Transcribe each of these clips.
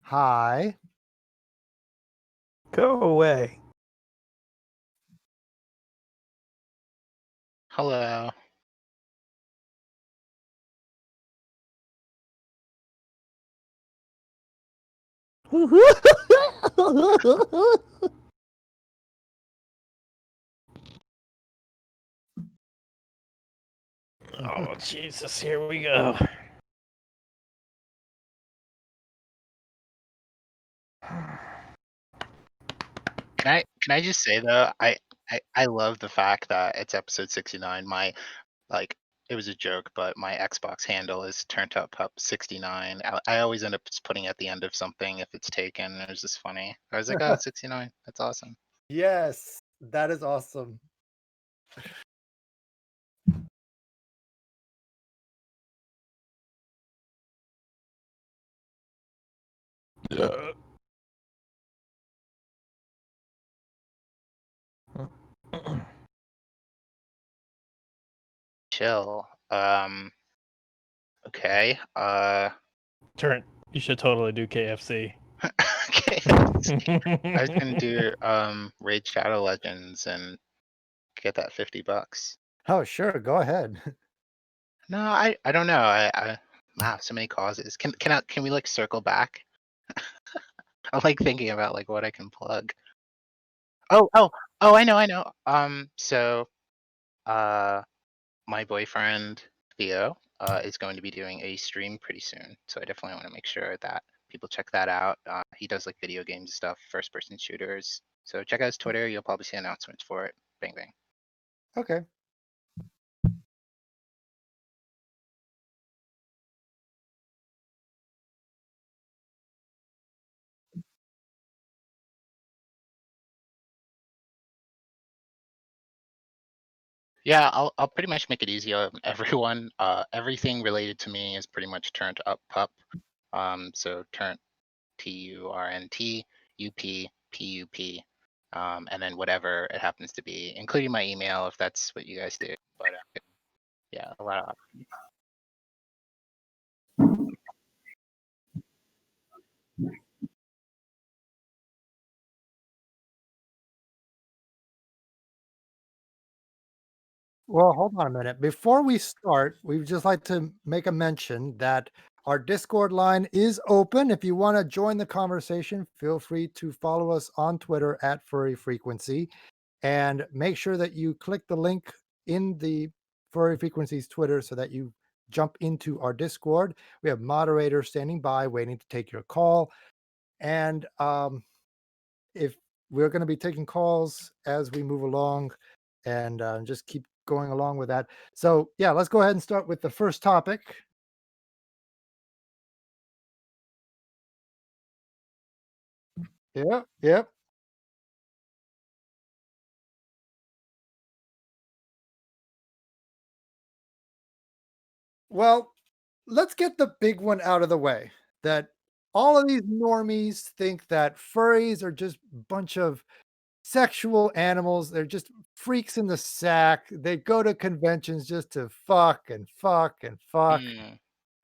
Hi. Go away. Hello. Oh, Jesus, here we go. Can I just say though, I love the fact that it's episode 69. It was a joke, but my Xbox handle is TurntUp Pup 69. I always end up just putting at the end of something if it's taken. It was just funny. I was like, oh, it's 69. That's awesome. Yes, that is awesome. Chill. Okay. Turn. You should totally do KFC. Okay. I was gonna do Raid Shadow Legends and get that $50. Oh, sure, go ahead. No, I don't know. I wow, so many causes. Can we like circle back? I'm like thinking about like what I can plug. Oh, I know. So my boyfriend Theo is going to be doing a stream pretty soon. So I definitely want to make sure that people check that out. He does like video game stuff, first person shooters. So check out his Twitter, you'll probably see announcements for it. Bang bang. Okay. Yeah, I'll pretty much make it easy on everyone. Everything related to me is pretty much TurntUp Pup. So turn TURNT UP, and then whatever it happens to be, including my email if that's what you guys do. But yeah, a lot of Well, hold on a minute. Before we start, we'd just like to make a mention that our Discord line is open. If you want to join the conversation, feel free to follow us on Twitter at Furry Frequency and make sure that you click the link in the Furry Frequencies Twitter so that you jump into our Discord. We have moderators standing by waiting to take your call. And if we're going to be taking calls as we move along and just keep going along with that. So yeah, let's go ahead and start with the first topic. Yep. Well, let's get the big one out of the way, that all of these normies think that furries are just a bunch of sexual animals. They're just freaks in the sack. They go to conventions just to fuck and fuck and fuck.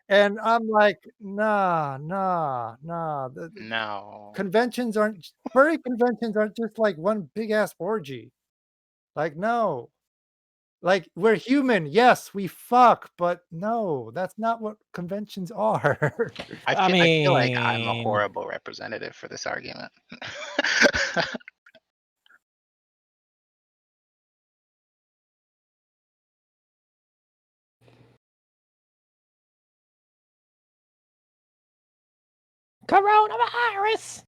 And I'm like, nah. The no. conventions aren't furry conventions aren't just like one big ass orgy. Like, no. Like, we're human. Yes, we fuck, but no, that's not what conventions are. I feel like I'm a horrible representative for this argument. Coronavirus.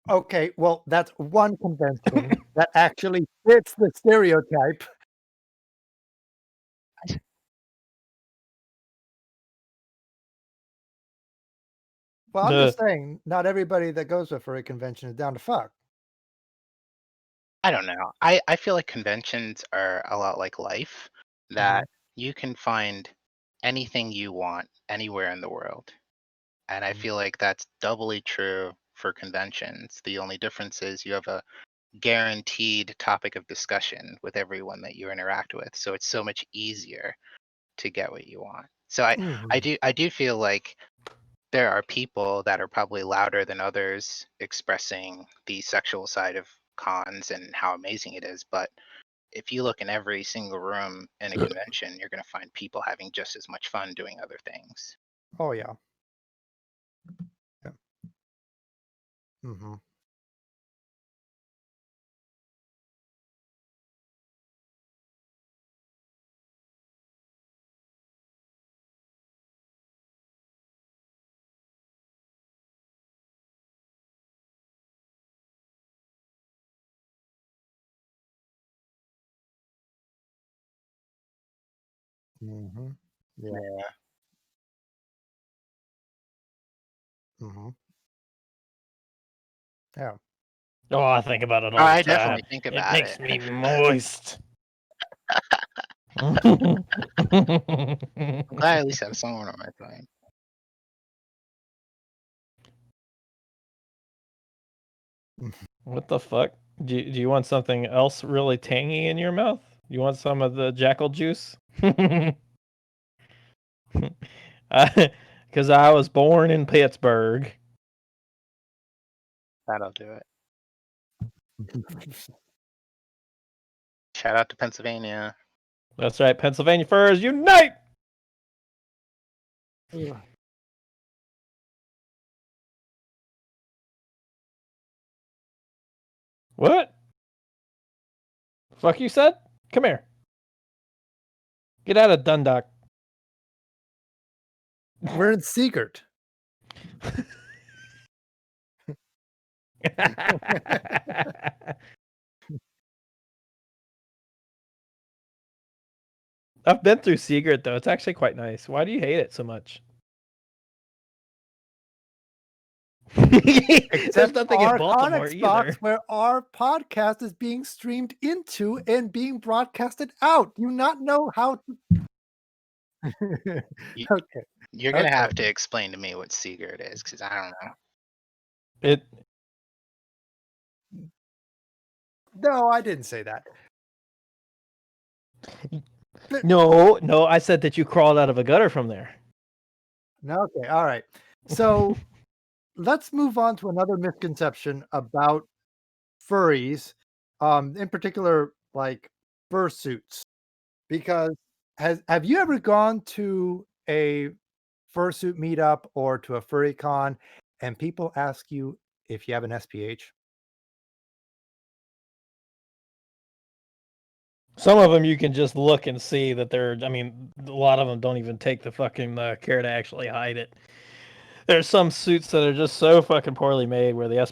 Okay, well, that's one convention that actually fits the stereotype. Well, I'm just saying, not everybody that goes to a furry convention is down to fuck. I don't know. I feel like conventions are a lot like life, that you can find anything you want anywhere in the world. And I feel like that's doubly true for conventions. The only difference is you have a guaranteed topic of discussion with everyone that you interact with. So it's so much easier to get what you want. So I do feel like there are people that are probably louder than others expressing the sexual side of cons and how amazing it is. But if you look in every single room in a convention, you're going to find people having just as much fun doing other things. Oh yeah. Yeah. Mm-hmm. Mm-hmm. Yeah. Yeah. Mm-hmm. Yeah. Oh, I think about it all I the time. definitely think It about makes it. me moist. I'm glad I at least have someone on my side. What the fuck? Do you want something else really tangy in your mouth? You want some of the jackal juice? Because I was born in Pittsburgh. That'll do it. Shout out to Pennsylvania. That's right, Pennsylvania Furs unite! Yeah. What? Fuck you said? Come here. Get out of Dundalk. We're in secret. I've been through Secret though. It's actually quite nice. Why do you hate it so much? There's Except nothing in our Baltimore Conex box either. where our podcast is being streamed into and being broadcasted out. Do you not know how to? You, Okay. You're gonna Okay. have to explain to me what Seagard is, because I don't know. It No, I didn't say that. no, I said that you crawled out of a gutter from there. No, okay, all right. So let's move on to another misconception about furries, in particular, like fursuits. Because have you ever gone to a fursuit meetup or to a furry con and people ask you if you have an SPH? Some of them you can just look and see that they're. I mean, a lot of them don't even take the fucking care to actually hide it. There's some suits that are just so fucking poorly made where the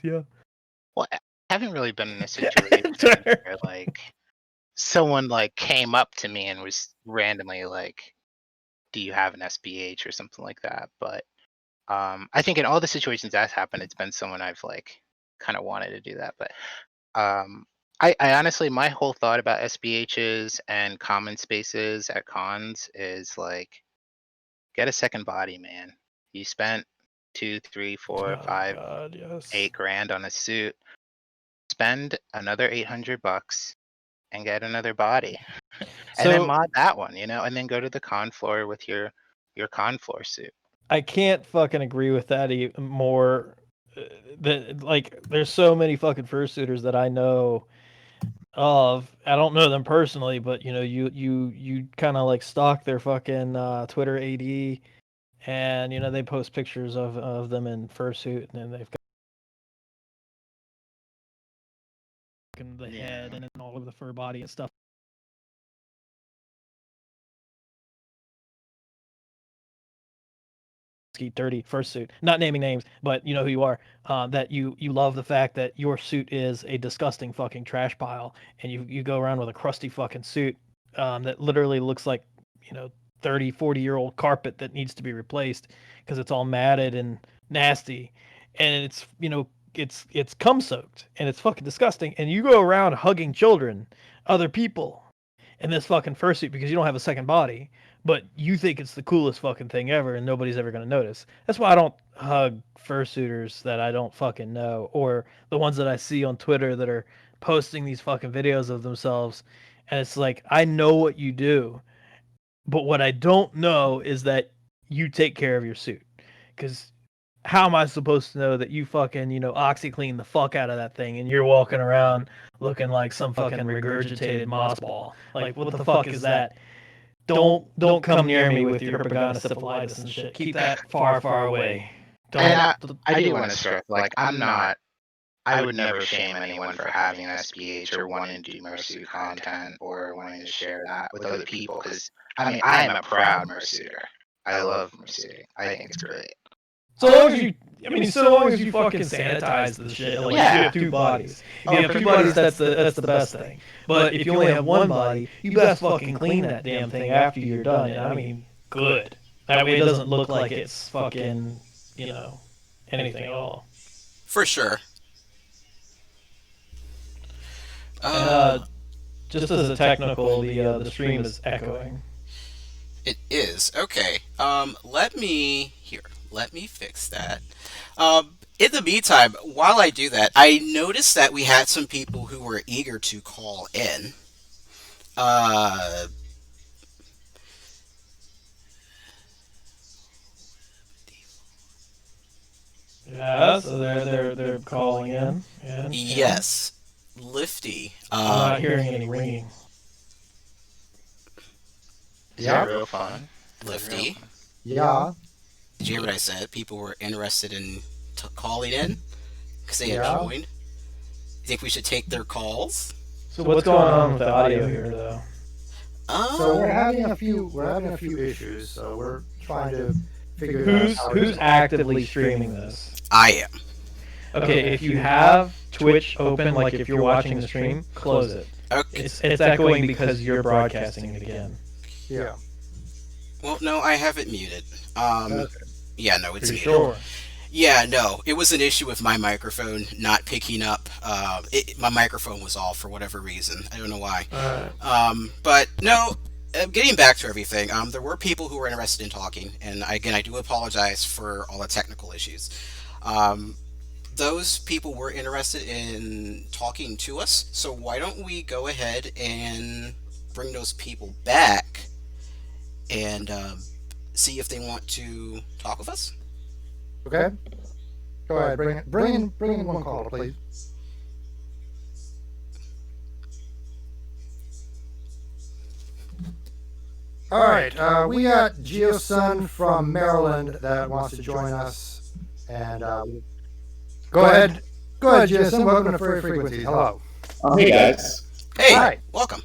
yeah. Well, I haven't really been in a situation where like someone like came up to me and was randomly like, "Do you have an SPH?" or something like that. But I think in all the situations that's happened, it's been someone I've like kind of wanted to do that. But I honestly, my whole thought about SPHs and common spaces at cons is like, get a second body, man. You spent 2, 3, 4, 5, God, yes. $8,000 on a suit. Spend another $800 and get another body, and then So mod that one, and then go to the con floor with your con floor suit. I can't fucking agree with that more. Like, there's so many fucking fursuiters that I know of. I don't know them personally, but you kind of like stalk their fucking Twitter AD, and they post pictures of them in fursuit, and then they've got the head and all over the fur body and stuff. Dirty fursuit, not naming names, but you know who you are. That you love the fact that your suit is a disgusting fucking trash pile, and you go around with a crusty fucking suit that literally looks like 30, 40-year-old carpet that needs to be replaced because it's all matted and nasty, and it's it's cum soaked and it's fucking disgusting. And you go around hugging children, other people, in this fucking fursuit because you don't have a second body, but you think it's the coolest fucking thing ever, and nobody's ever gonna notice. That's why I don't hug fursuiters that I don't fucking know, or the ones that I see on Twitter that are posting these fucking videos of themselves, and it's like I know what you do, but what I don't know is that you take care of your suit. Because how am I supposed to know that you fucking, OxyClean the fuck out of that thing and you're walking around looking like some fucking regurgitated moss ball? Like, what the fuck is that? Don't come near me with your herpetogonosyphilitis and shit. Keep that far, far away. And I do want to stress, like, I would never shame anyone for having an SPH or wanting to do mursuit content or wanting to share that with other people. Because I am a proud mursuiter. I love mursuiting. I think it's great. So long as you fucking sanitize the shit. Like, you have two bodies. If you have two bodies, that's the best thing. But if you only have one body, you best fucking clean that damn thing after you're done. And good. That way it doesn't look like it's fucking, anything at all. For sure. Just as a technical, the stream is echoing. It is. Okay. Let me fix that. In the meantime, while I do that, I noticed that we had some people who were eager to call in. Yeah, so they're calling in. Yes. Lifty. I'm not hearing any ringing. Is that real fun? Lifty. Yeah. Did you hear what I said? People were interested in calling in because they had joined. You think we should take their calls? So what's going on with the audio here, though? So we're having a few issues. So we're trying to figure out who's actively streaming this. I am. Okay, if you have Twitch open, like if you're watching the stream, close it. Okay. It's echoing because you're broadcasting it again. Yeah. Well, no, I have it muted. Okay. Yeah, no, it's muted. Sure. Yeah, no, it was an issue with my microphone not picking up. My microphone was off for whatever reason. I don't know why. But no, getting back to everything, there were people who were interested in talking, and again, I do apologize for all the technical issues. Those people were interested in talking to us, so why don't we go ahead and bring those people back and see if they want to talk with us? Okay. Go ahead. Bring in one caller, please. All right. We got GeoSun from Maryland that wants to join us, and go ahead. Go ahead, GeoSun. Welcome to Furry Frequencies. Hello. Oh, hey guys. Hey, Hi. welcome.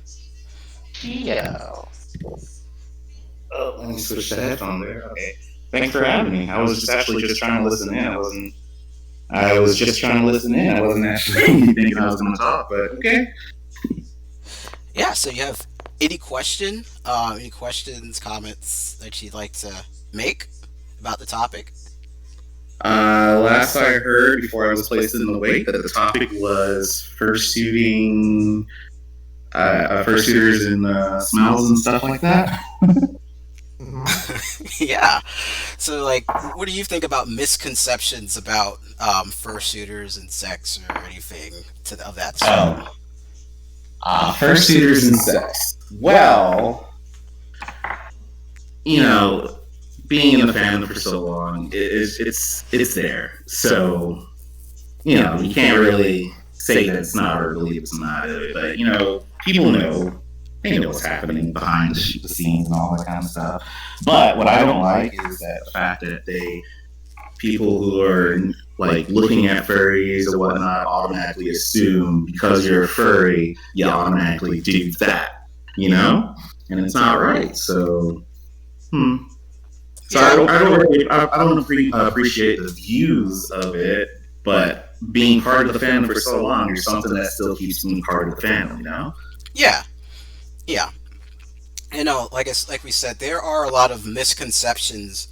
Geo. Oh, let me switch the headphone there. Okay. Thanks for having me. I was actually just trying to listen in. I was just trying to listen in. I wasn't actually thinking I was going to talk, but okay. Yeah, so you have any questions, comments that you'd like to make about the topic? Last I heard, before I was placed in the wait, that the topic was fursuiting, fursuiters and smells and stuff like that. Yeah. So, like, what do you think about misconceptions about fursuiters and sex or anything of that sort? Fursuiters and sex. Well, being in the fandom for so long, it's there. So, you can't really say that it's not or believe it's not. But, people know. They know what's happening behind the scenes and all that kind of stuff. But what I don't like is that the fact that people who are like looking at furries or whatnot automatically assume because you're a furry, you automatically do that, and it's not right. So, So I don't appreciate the views of it, but being part of the fandom for so long is something that still keeps me part of the fandom, Yeah. Yeah. Like we said, there are a lot of misconceptions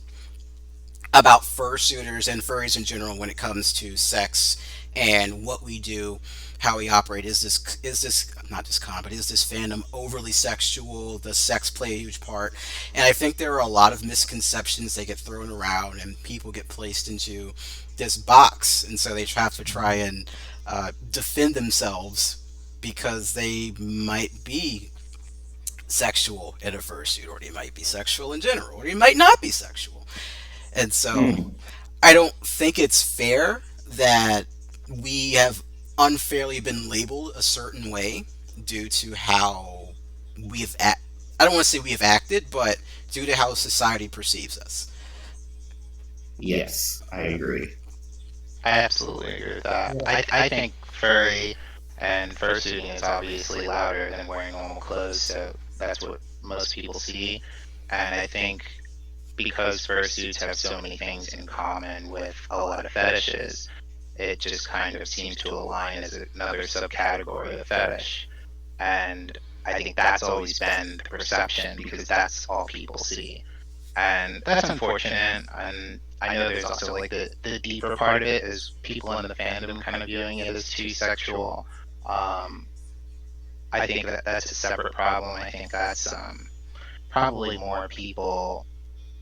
about fursuiters and furries in general when it comes to sex and what we do, how we operate. Is this not just con, but is this fandom overly sexual? Does sex play a huge part? And I think there are a lot of misconceptions that get thrown around, and people get placed into this box, and so they have to try and defend themselves because they might be sexual in a fursuit, or they might be sexual in general, or they might not be sexual. And so I don't think it's fair that we have unfairly been labeled a certain way due to how I don't want to say we have acted, but due to how society perceives us. Yes, I agree. I absolutely agree with that. I think furry and fursuiting is obviously louder than wearing normal clothes, so that's what most people see. And I think because fursuits have so many things in common with a lot of fetishes, it just kind of seems to align as another subcategory of fetish. And I think that's always been the perception because that's all people see. And that's unfortunate. And I know there's also like the deeper part of it is people in the fandom kind of viewing it as too sexual. I think that's a separate problem. I think that's probably more people,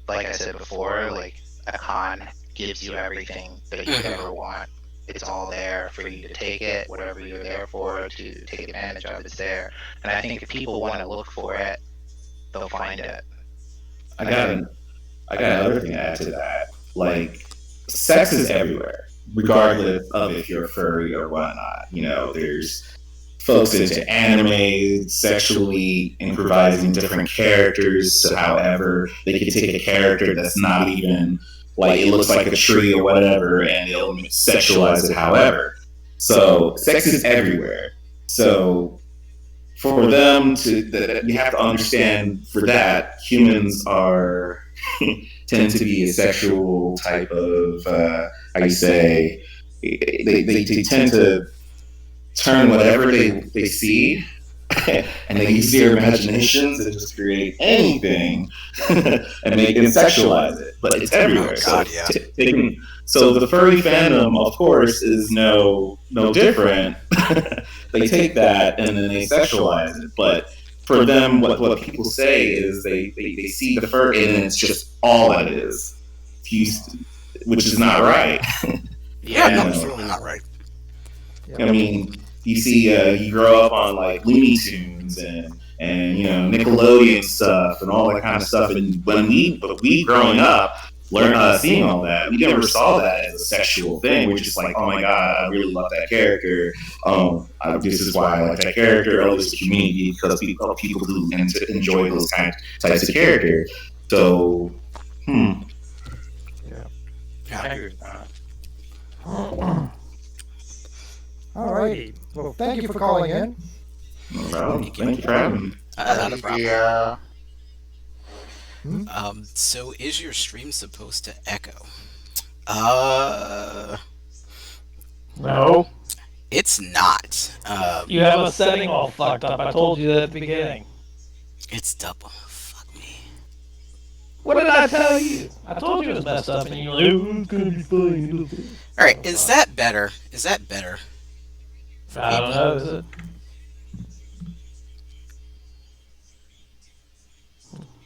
like I said before, like a con gives you everything that you could ever want. It's all there for you to take it, whatever you're there for, to take advantage of, it's there. And I think if people want to look for it, they'll find it. I got another thing to add to that. Like, sex is everywhere, regardless of if you're furry or whatnot. You know, there's folks into anime, sexually improvising different characters. So, however, they can take a character that's not even like it looks like a tree or whatever, and they'll sexualize it. However, so sex is everywhere. So for them to, you have to understand for that humans are tend to be a sexual type of how you say they tend to turn whatever they see and they use their imaginations and just create anything and make and sexualize it. But it's everywhere. Oh, God, yeah. So the furry fandom, of course, is no different. They take that and then they sexualize it. But for them, what people say is they see the fur and it's just all that it is, which is not right. Yeah, no, it's really not right. I mean, you see, you grow up on like Looney Tunes and you know Nickelodeon stuff and all that kind of stuff. And when we growing up, seeing all that, we never saw that as a sexual thing. We're just like, oh my god, I really love that character. This is why I like that character. Oh, this is community because people do enjoy those types of character. So, Yeah, I agree with that. All righty. Well, thank you for calling in. No problem. Thank you for having me. Not a problem. Yeah. So is your stream supposed to echo? No. It's not. You have a setting all fucked up. I told you that at the beginning. It's double. Fuck me. What did I tell you? I told you it was messed up, and you were like, "Oh, it's gonna be fine." All right, is that better? Is that better? I don't know. Is it?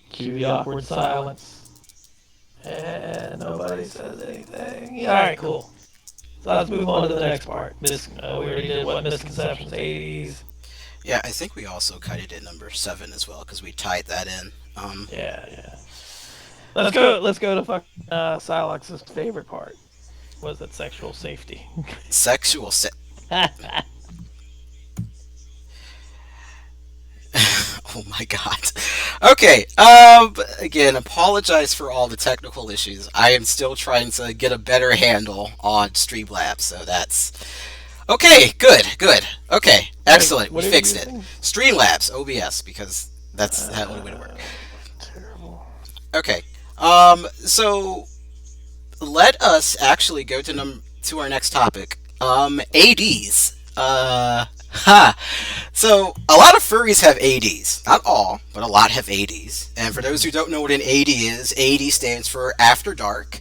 Cue the awkward silence, and nobody says anything. Yeah, all right, cool. So let's move on to the next part. We already did what misconceptions 80s. Yeah, I think we also cut it at number 7 as well because we tied that in. Yeah. Let's go to fucking Silox's favorite part. Was it sexual safety? Sexual Oh my god. Okay, again, apologize for all the technical issues. I am still trying to get a better handle on Streamlabs, so that's... Okay, good. Okay, excellent, we fixed it. Streamlabs, OBS, because that's the only way to work. Terrible. Okay, so let us actually go to our next topic. ADs. So a lot of furries have ADs. Not all, but a lot have ADs. And for those who don't know what an AD is, AD stands for After Dark.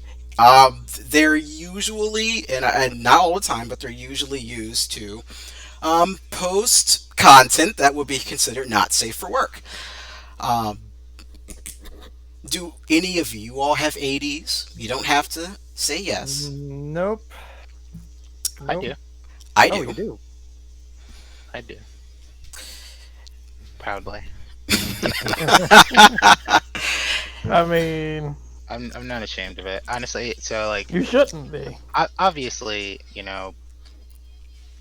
They're usually, and not all the time, but they're usually used to post content that would be considered not safe for work. Um, do any of you all have ADs? You don't have to say yes. Nope. I Nope. do. I Oh, do. you do. I do. Proudly. I mean, I'm not ashamed of it. Honestly, so like you shouldn't be. obviously, you know,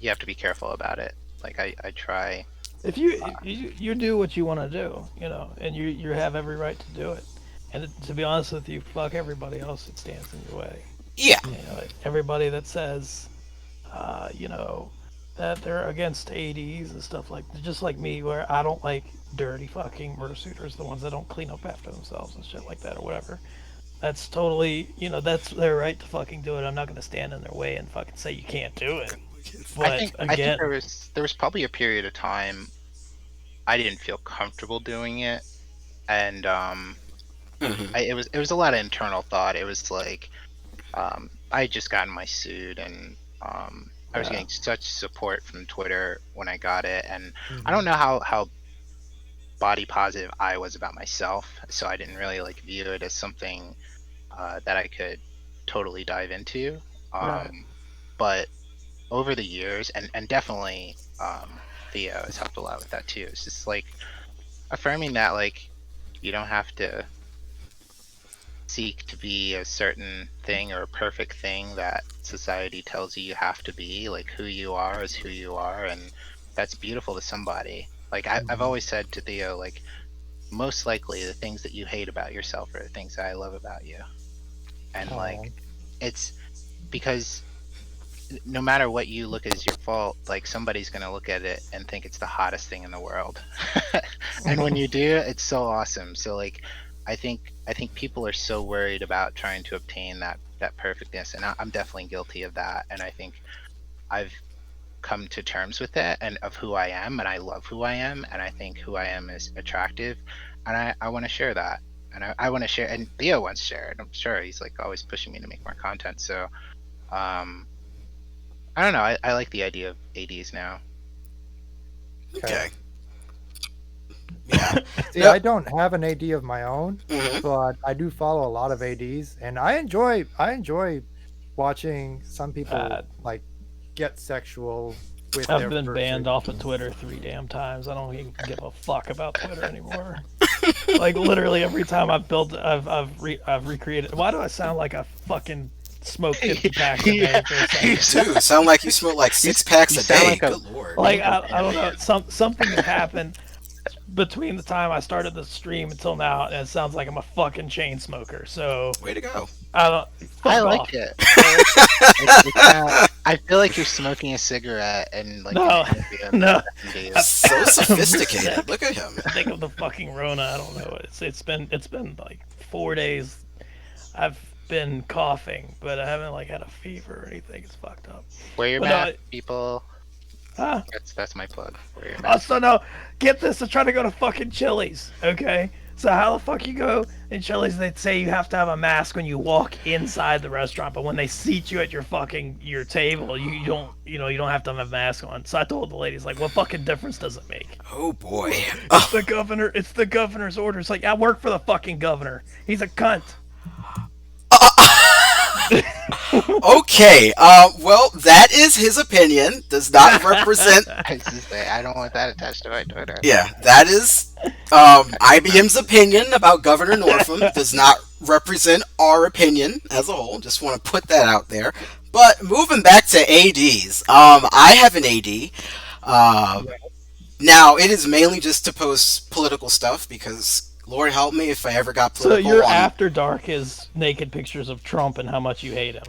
you have to be careful about it. Like I try. If you do what you want to do, you know, and you have every right to do it. And to be honest with you, fuck everybody else that stands in your way. Yeah. You know, everybody that says, you know, that they're against ADs and stuff like, just like me, where I don't like dirty fucking murrsuiters, the ones that don't clean up after themselves and shit like that or whatever. That's totally, you know, that's their right to fucking do it. I'm not gonna stand in their way and fucking say you can't do it. But I think again, there was probably a period of time I didn't feel comfortable doing it, and Mhm. it was a lot of internal thought. It was like I had just gotten my suit, and I was Yeah. getting such support from Twitter when I got it, and I Mhm. don't know how body positive I was about myself, so I didn't really like view it as something that I could totally dive into. Right. But over the years, and definitely Theo has helped a lot with that too. It's just like affirming that like you don't have to seek to be a certain thing or a perfect thing that society tells you you have to be. Like who you are is who you are, and that's beautiful to somebody. Like I've Mhm. always said to Theo, like most likely the things that you hate about yourself are the things that I love about you, and like Oh. it's because no matter what you look as your fault, like somebody's gonna look at it and think it's the hottest thing in the world. And when you do, it's so awesome. So like I think people are so worried about trying to obtain that perfectness, and I'm definitely guilty of that. And I think I've come to terms with it and of who I am, and I love who I am, and I think who I am is attractive, and I want to share that. And I want to share, and Theo wants to share it. I'm sure he's like always pushing me to make more content. So um I don't know. I like the idea of ADs now. Okay. Yeah. See, No. I don't have an AD of my own, Mhm. but I do follow a lot of ADs, and I enjoy watching some people like get sexual with I've their been fursuit. banned off of Twitter 3 damn times. I don't even give a fuck about Twitter anymore. Like literally every time I've recreated. Why do I sound like I fucking smoked 50 packs a day for a second? Dude, sound like you smoke like You 6 packs you a sound day. like a Good lord. Like Angry I don't know. man. Something has happened between the time I started the stream until now, and it sounds like I'm a fucking chain smoker. So Way to go. I don't. I Fuck like off. it. I like it. It's not, I feel like you're smoking a cigarette and like No, an ambient no. days. So Sick. sophisticated. Look at him. Think of the fucking Rona. I don't know. It's been like 4 days. I've been coughing, but I haven't like had a fever or anything. It's fucked up. Wear your But mask, people. huh? That's my plug. Wear your mask. Also, no. Get this. I'm trying to go to fucking Chili's. Okay. So how the fuck you go in Chili's? They say you have to have a mask when you walk inside the restaurant, but when they seat you at your table, you don't you don't have to have a mask on. So I told the ladies like, what fucking difference does it make? Oh boy. It's the governor. It's the governor's orders. Like I work for the fucking governor. He's a cunt. Okay. Well, that is his opinion. Does not represent. I don't want that attached to my Twitter. Yeah, that is IBM's opinion about Governor Northam. Does not represent our opinion as a whole. Just want to put that out there. But moving back to ADs, I have an AD. Now it is mainly just to post political stuff because Lord help me if I ever got So political. your after dark is naked pictures of Trump and how much you hate him.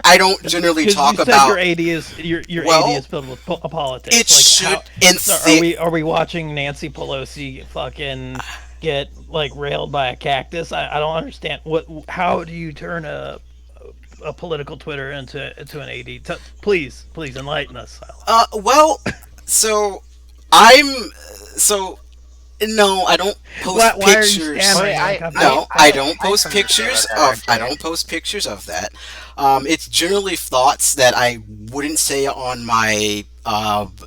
I don't generally 'Cause talk you said about. your AD is your Well, AD is filled with politics. It Like, should. so are we watching Nancy Pelosi fucking get like railed by a cactus? I don't understand. How do you turn a political Twitter into an AD? Please enlighten us. Well, so I'm so No, I don't post Why are you pictures. stammering? Wait, No, I don't I post understand pictures what that of. I actually. don't post pictures of that. It's generally thoughts that I wouldn't say on my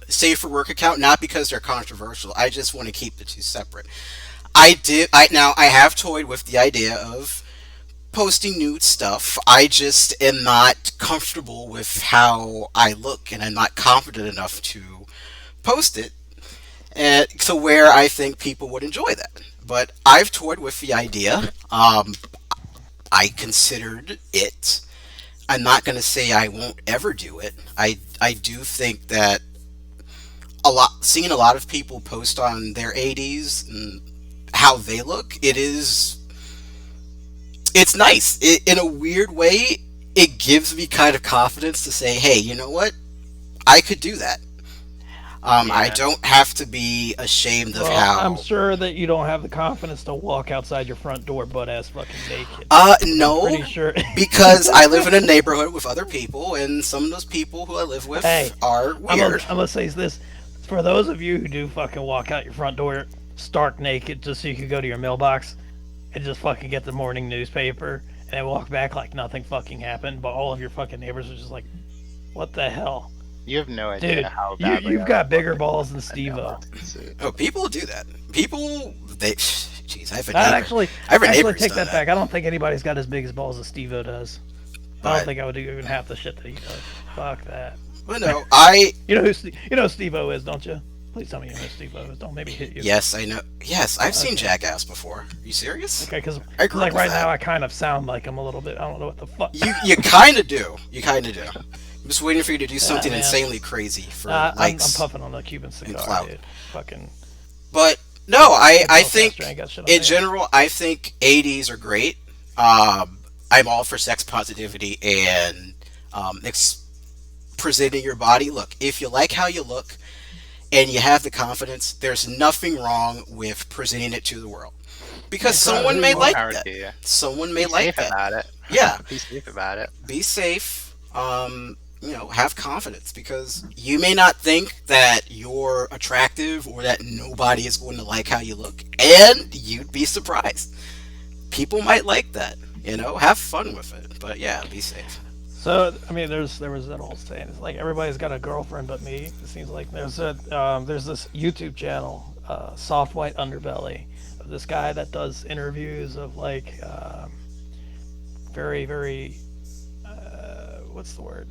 Safe for Work account, not because they're controversial. I just want to keep the two separate. I have toyed with the idea of posting nude stuff. I just am not comfortable with how I look, and I'm not confident enough to post it, and to where I think people would enjoy that. But I've toyed with the idea. I considered it. I'm not going to say I won't ever do it. I do think that seeing a lot of people post on their 80s and how they look, it's nice. In a weird way, it gives me kind of confidence to say, hey, you know what? I could do that. I Yeah. don't have to be ashamed of Well, how. I'm sure that you don't have the confidence to walk outside your front door butt ass fucking naked. No, I'm pretty sure. because I live in a neighborhood with other people, and some of those people who I live with Hey, are weird. I'm gonna say this: for those of you who do fucking walk out your front door stark naked just so you can go to your mailbox and just fucking get the morning newspaper and then walk back like nothing fucking happened, but all of your fucking neighbors are just like, "What the hell, You have no idea dude? how badly You've I got would bigger look balls than if I Steve-O." mailbox suit. Oh, people do that. People, jeez, I have a I'd neighbor. actually, I have a neighbor actually who's take done that back. I don't think anybody's got as big as balls as Steve-O does. I But, don't think I would do even half the shit that he does. Fuck that. but no, You know who Steve-O is, don't you? Please tell me you know who Steve-O is. Don't maybe hit you. yes, I know. Yes, I've seen Okay. Jackass before. Are you serious? Okay, because I grew like up with right that. now I kind of sound like him a little bit. I don't know what the fuck. You kind of do. You kind of do. I'm just waiting for you to do something man. insanely crazy for I'm likes. puffing on a Cuban cigar, clout. dude. Fucking. But no, I Bellcaster think ain't got shit on in me. general, I think 80s are great. I'm all for sex positivity and presenting your body. Look, if you like how you look and you have the confidence, there's nothing wrong with presenting it to the world. Because Yeah, someone who may you like Power that. to you. Someone Be may like safe that. about it. Yeah. Be safe about it. Be safe. Have confidence, because you may not think that you're attractive or that nobody is going to like how you look, and you'd be surprised. People might like that. Have fun with it. But yeah, be safe. So I mean, there was that old saying. It's like everybody's got a girlfriend but me. It seems like there's this YouTube channel, Soft White Underbelly, of this guy that does interviews of like very very what's the word?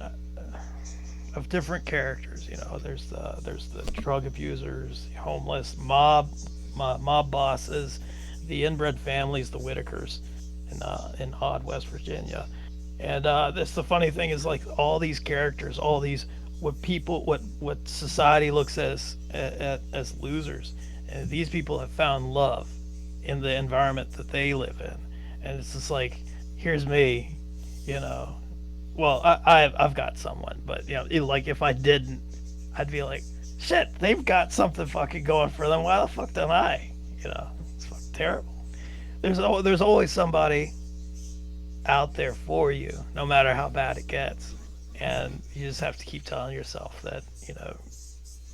Of different characters. There's the drug abusers, the homeless, mob bosses, the inbred families, the Whitakers, in Odd, West Virginia. And the funny thing is, like, all these characters, all these what society looks as losers, and these people have found love in the environment that they live in, and it's just like, here's me, you know. Well, I've got someone, but like if I didn't, I'd be like, shit, they've got something fucking going for them. Why the fuck don't I? It's fucking terrible. There's always somebody out there for you, no matter how bad it gets, and you just have to keep telling yourself that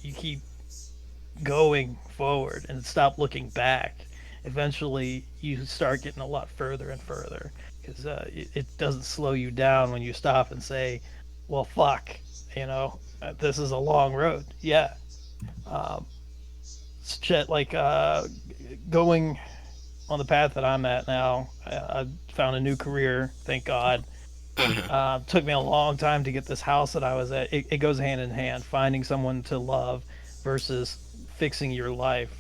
you keep going forward and stop looking back. Eventually, you start getting a lot further and further, because it doesn't slow you down when you stop and say, well, fuck, this is a long road. Yeah. Shit, like going on the path that I'm at now, I found a new career, thank God. Took me a long time to get this house that I was at. It goes hand in hand, finding someone to love versus fixing your life.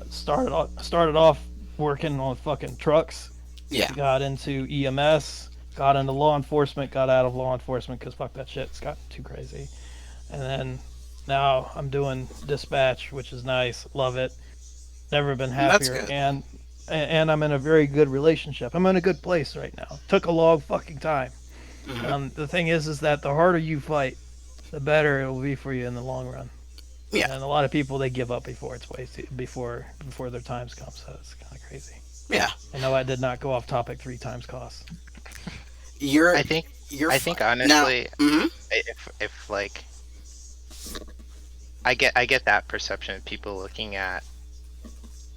Started off working on fucking trucks. Yeah. Got into EMS, got into law enforcement, got out of law enforcement because fuck that shit, it's gotten too crazy. And then now I'm doing dispatch, which is nice, love it. Never been That's happier, good. and I'm in a very good relationship. I'm in a good place right now. Took a long fucking time. The thing is that the harder you fight, the better it will be for you in the long run. Yeah. And a lot of people, they give up before it's before their times come. So it's kind of crazy. Yeah. I know I did not go off topic 3 times costs. I think honestly, Now, if like, I get that perception of people looking at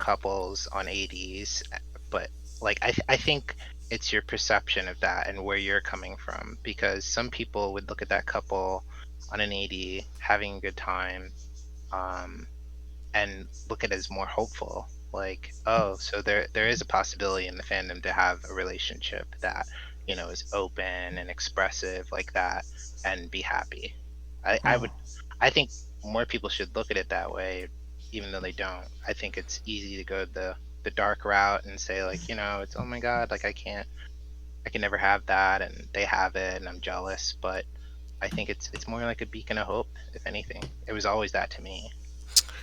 couples on ADs, but like I think it's your perception of that and where you're coming from, because some people would look at that couple on an AD having a good time, and look at it as more hopeful. Like, oh, so there is a possibility in the fandom to have a relationship that, you know, is open and expressive like that and be happy. I think more people should look at it that way, even though they don't. I think it's easy to go the dark route and say, like, you know, it's, oh my god, like I can never have that, and they have it and I'm jealous. But I think it's more like a beacon of hope, if anything. It was always that to me.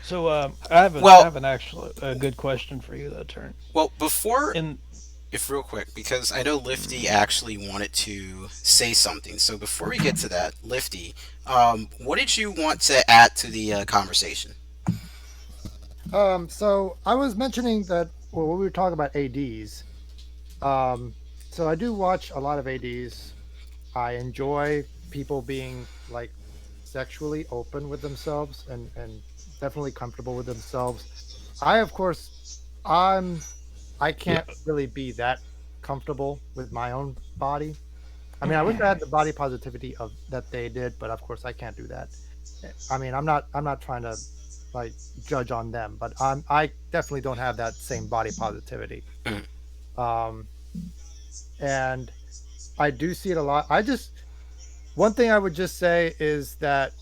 So I have Well- an actual a good question for you though, Turn. Well, before, In if real quick, because I know Lifty actually wanted to say something. So before we get to that, Lifty, what did you want to add to the conversation? So I was mentioning that when we were talking about ADs. So I do watch a lot of ADs. I enjoy people being like sexually open with themselves and definitely comfortable with themselves. I of course I can't really be that comfortable with my own body. I mean, I wish I had the body positivity of that they did, but of course I can't do that. I mean, I'm not trying to like judge on them, but I definitely don't have that same body positivity. Mm. Um, and I do see it a lot. One thing I would just say is that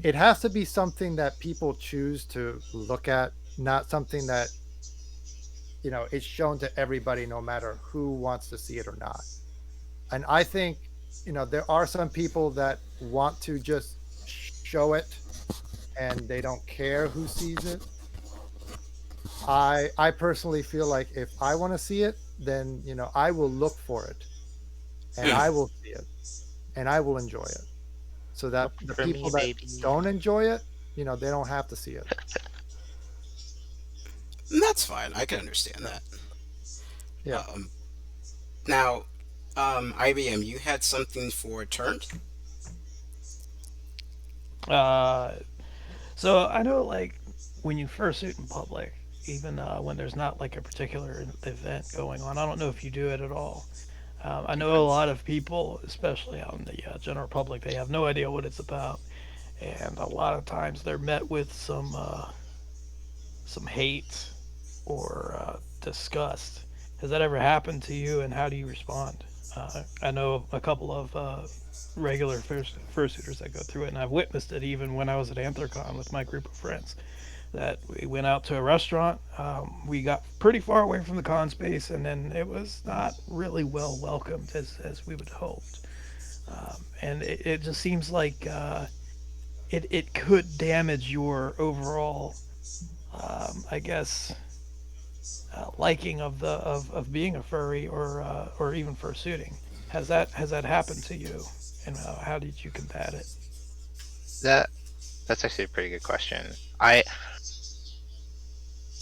it has to be something that people choose to look at, not something that, you know, it's shown to everybody no matter who wants to see it or not. And I think, you know, there are some people that want to just show it and they don't care who sees it. I personally feel like if I want to see it, then, you know, I will look for it and I will see it and I will enjoy it. So that the for me, people that baby. don't enjoy it, you know, they don't have to see it. That's fine. I can understand that. Yeah. Now, IBM, you had something for Turned? So I know, like, when you fursuit in public, even when there's not like a particular event going on, I don't know if you do it at all. I know a lot of people, especially out in the general public, they have no idea what it's about, and a lot of times they're met with some hate or disgust. Has that ever happened to you, and how do you respond? I know a couple of regular fursuiters that go through it, and I've witnessed it even when I was at Anthrocon with my group of friends. That we went out to a restaurant, we got pretty far away from the con space, and then it was not really well welcomed as we would hoped. And it just seems like it could damage your overall, I guess, liking of being a furry or even fursuiting. Has that happened to you, and how did you combat it? That's actually a pretty good question.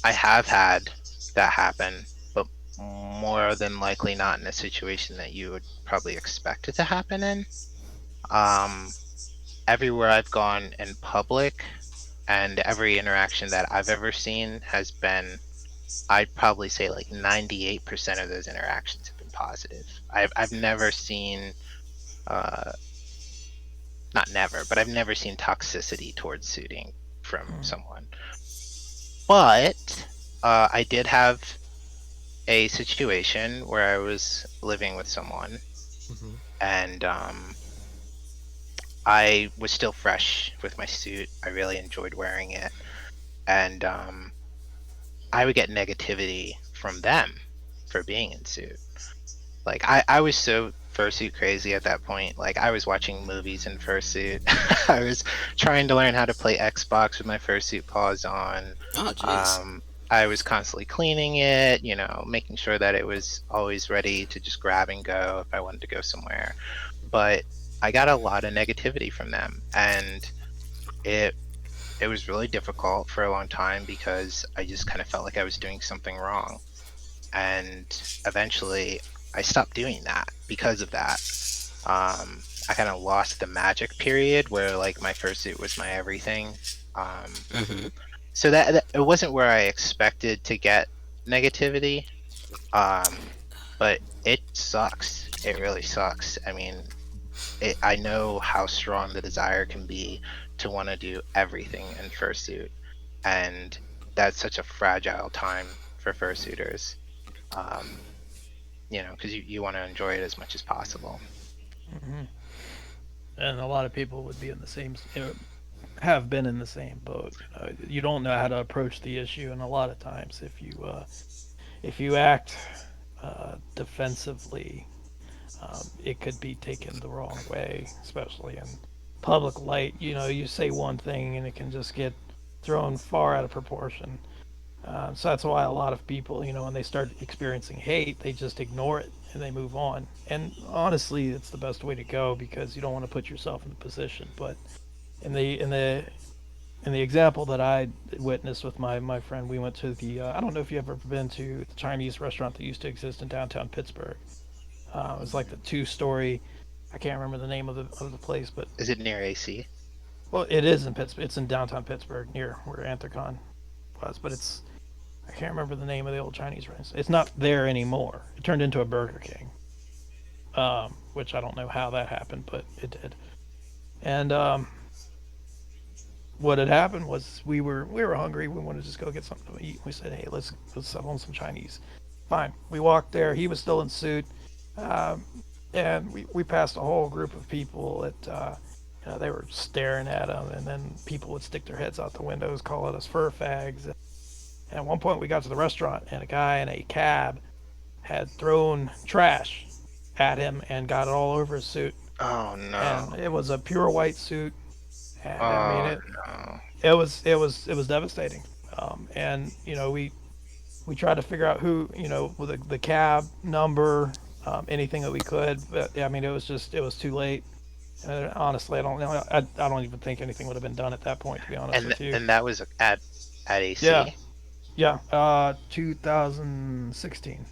I have had that happen, but more than likely not in a situation that you would probably expect it to happen in. Everywhere I've gone in public and every interaction that I've ever seen has been, I'd probably say like 98% of those interactions have been positive. I've never seen, not never, but I've never seen toxicity towards suiting from someone. But I did have a situation where I was living with someone, and I was still fresh with my suit. I really enjoyed wearing it, and I would get negativity from them for being in suit. Like I was so fursuit crazy at that point. Like I was watching movies in fursuit. I was trying to learn how to play Xbox with my fursuit paws on. Oh, jeez. I was constantly cleaning it, you know, making sure that it was always ready to just grab and go if I wanted to go somewhere. But I got a lot of negativity from them, and it was really difficult for a long time because I just kind of felt like I was doing something wrong. And eventually I stopped doing that because of that. I kind of lost the magic period where like my fursuit was my everything. So that it wasn't where I expected to get negativity. But it sucks. It really sucks. I mean, I know how strong the desire can be to want to do everything in fursuit, and that's such a fragile time for fursuiters. Because you want to enjoy it as much as possible. Hmm. And a lot of people would be in the same, have been in the same boat. You don't know how to approach the issue, and a lot of times, if you act defensively, it could be taken the wrong way, especially in public light. You say one thing and it can just get thrown far out of proportion. So that's why a lot of people, when they start experiencing hate, they just ignore it and they move on. And honestly, it's the best way to go because you don't want to put yourself in the position. But in the example that I witnessed with my friend, we went to the I don't know if you've ever been to the Chinese restaurant that used to exist in downtown Pittsburgh. It was like the two-story. I can't remember the name of the place, but Is it near AC? well, it is in Pittsburgh. It's in downtown Pittsburgh, near where Anthrocon was, but I can't remember the name of the old Chinese restaurant. It's not there anymore. It turned into a Burger King, which I don't know how that happened, but it did. And what had happened was we were hungry. We wanted to just go get something to eat. We said, hey, let's have on some Chinese. Fine. We walked there. He was still in suit. Um, and we passed a whole group of people that they were staring at him, and then people would stick their heads out the windows calling us fur fags. And at one point we got to the restaurant and a guy in a cab had thrown trash at him and got it all over his suit, Oh no. and it was a pure white suit, and I mean Oh no. it was devastating. And we tried to figure out who, with the cab number, anything that we could, but I mean, it was too late. And honestly, I don't know. I don't even think anything would have been done at that point, to be honest with you. And that was at AC. Yeah. Yeah, 2016,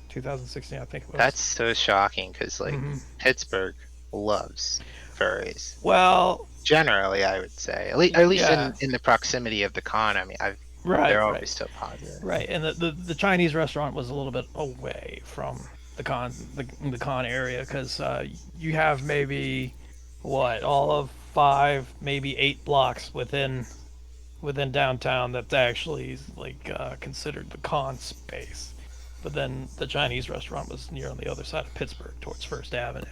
I think it was. That's so shocking because Mhm. Pittsburgh loves furries. Well, Generally, I would say at least yeah, in the proximity of the con. I mean, right, they're right, always so positive. right. And the Chinese restaurant was a little bit away from the con area because you have maybe what, all of 5, maybe 8 blocks within downtown that's actually like considered the con space. But then the Chinese restaurant was near on the other side of Pittsburgh, towards First Avenue.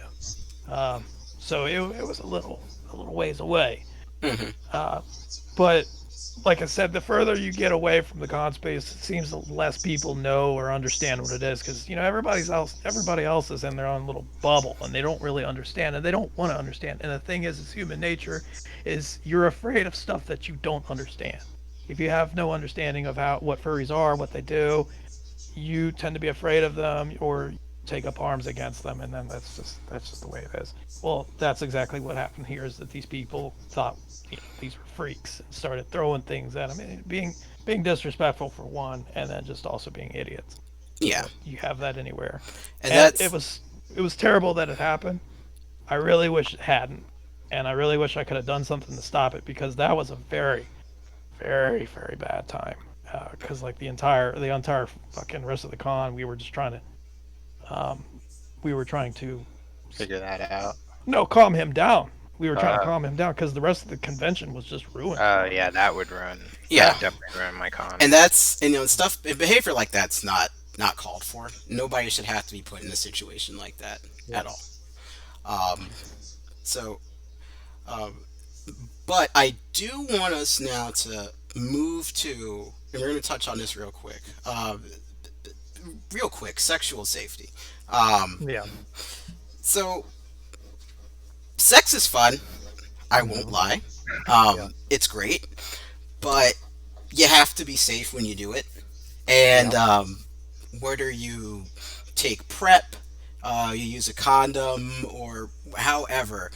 Um, so it was a little ways away. Hmm. Uh, but like I said, the further you get away from the con space, it seems the less people know or understand what it is because everybody else is in their own little bubble and they don't really understand and they don't want to understand. And the thing is, it's human nature, is you're afraid of stuff that you don't understand. If you have no understanding of what furries are, what they do, you tend to be afraid of them or take up arms against them, and then that's just the way it is. Well, that's exactly what happened here. Is that these people thought these were freaks and started throwing things at them, and being disrespectful for one, and then just also being idiots. Yeah, You have that anywhere, and and that's it was terrible that it happened. I really wish it hadn't, and I really wish I could have done something to stop it because that was a very, very, very bad time. Because like the entire fucking rest of the con, um, we were trying to Figure that out. no, calm him down. We were trying to Uh, calm him down because the rest of the convention was just ruined Oh for him. yeah, that would ruin. yeah, That would definitely ruin my con. and that's stuff. Behavior like that's not called for. Nobody should have to be put in a situation like that Yeah. at all. Um, so, um, but I do want us now to move to, and we're going to touch on this real quick. Real quick, sexual safety. Um, Yeah. so sex is fun. I won't Mhm. lie. Yeah. It's great, but you have to be safe when you do it. And Yeah. whether you take prep, you use a condom, or however,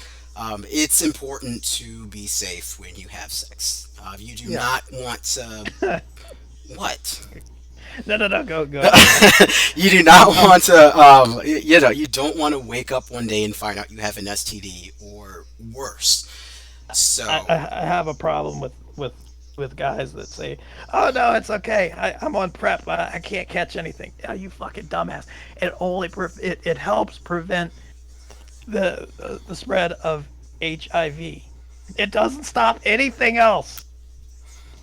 it's important to be safe when you have sex. You do Yeah. not want to. What? No, go. You do not want to. You don't want to wake up one day and find out you have an STD or worse. I, I So, I have a problem with with guys that say, "Oh no, it's okay. I'm on prep. I can't catch anything." Oh, you fucking dumbass! It only it helps prevent the spread of HIV. It doesn't stop anything else.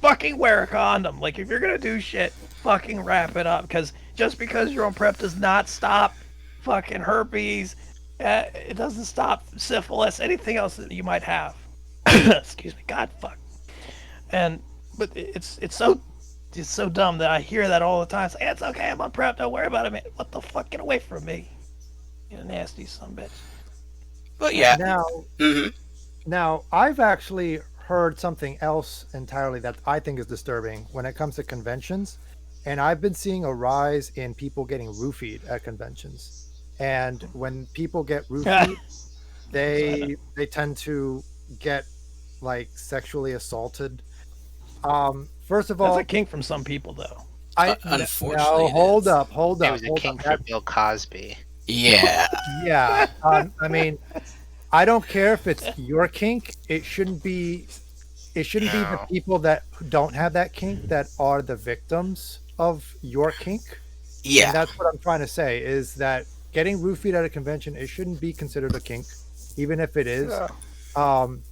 Fucking wear a condom. Like if you're gonna do shit, fucking wrap it up. Because just because you're on prep does not stop fucking herpes. It doesn't stop syphilis. Anything else that you might have. Excuse me. God fuck. And but it's so dumb that I hear that all the time. It's like, it's okay, I'm on prep, don't worry about it, man. What the fuck? Get away from me. You nasty son of a bitch. But yeah. Now, hmm now I've actually heard something else entirely that I think is disturbing when it comes to conventions, and I've been seeing a rise in people getting roofied at conventions. And when people get roofied, they tend to get like sexually assaulted. First of That's all, a kink from some people, though. Unfortunately, no, it hold is. up, hold It up, was a hold king up. for Bill Cosby. Yeah. Yeah, I mean, I don't care if it's your kink. It shouldn't be. It shouldn't be the No. people that don't have that kink that are the victims of your kink. And Yeah. that's what I'm trying to say is that getting roofied at a convention, it shouldn't be considered a kink, even if it is. Yeah. Um,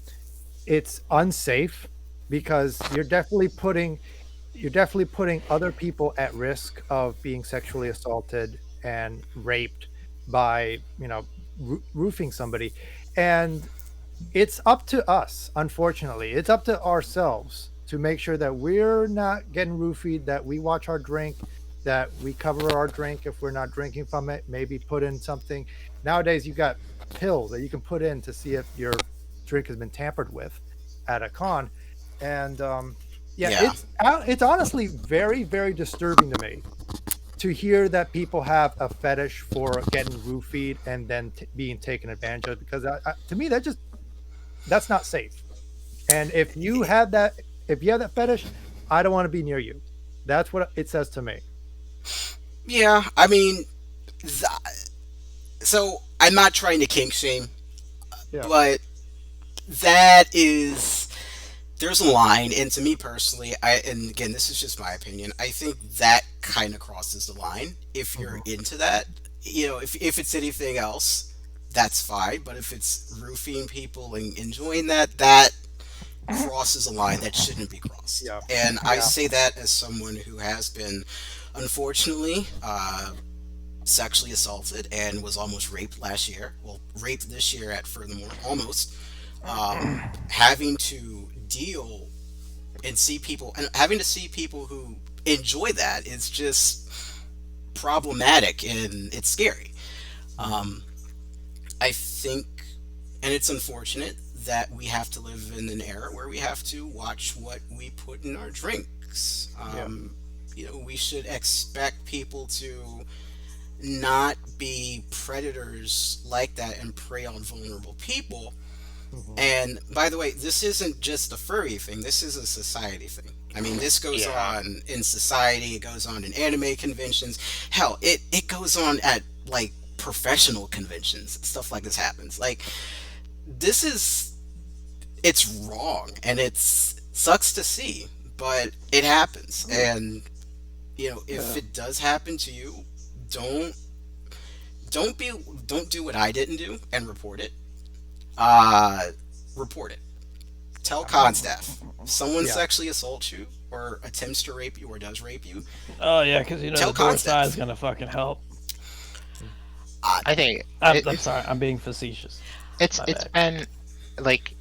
it's unsafe because you're definitely putting other people at risk of being sexually assaulted and raped by roofing somebody. And it's up to us, unfortunately. It's up to ourselves to make sure that we're not getting roofied, that we watch our drink, that we cover our drink if we're not drinking from it, maybe put in something. Nowadays, you got pills that you can put in to see if your drink has been tampered with at a con. And yeah, Yeah. it's honestly very, very disturbing to me to hear that people have a fetish for getting roofied and then being taken advantage of because to me that's not safe. And if you have that fetish, I don't want to be near you. That's what it says to me. Yeah. I mean, th- so I'm not trying to kink shame, Yeah. but that is there's a line, and to me personally, and again, this is just my opinion. I think that kind of crosses the line. If you're Mhm. into that, if it's anything else, that's fine. But if it's roofing people and enjoying that, that crosses a line that shouldn't be crossed. Yeah. And I Yeah. say that as someone who has been, unfortunately, sexually assaulted and was almost raped last year. Well, raped this year at furthermore, almost. Having to deal and see people, and having to see people who enjoy that is just problematic and it's scary. Um, I think, and it's unfortunate that we have to live in an era where we have to watch what we put in our drinks. Yeah. We should expect people to not be predators like that and prey on vulnerable people. Mhm. And by the way, this isn't just a furry thing, this is a society thing. I mean, this goes Yeah. on in society, it goes on in anime conventions. Hell, it goes on at like professional conventions. Stuff like this happens. Like, this is it's wrong and it's sucks to see, but it happens. And if it does happen to you, don't don't be don't do what I didn't do and report it. Uh Report it. Tell con staff. If someone Yeah. sexually assaults you or attempts to rape you or does rape you, Oh yeah, because Tell the door concepts. size is gonna fucking help. I think I'm sorry, I'm being facetious. it's My it's bad. been like,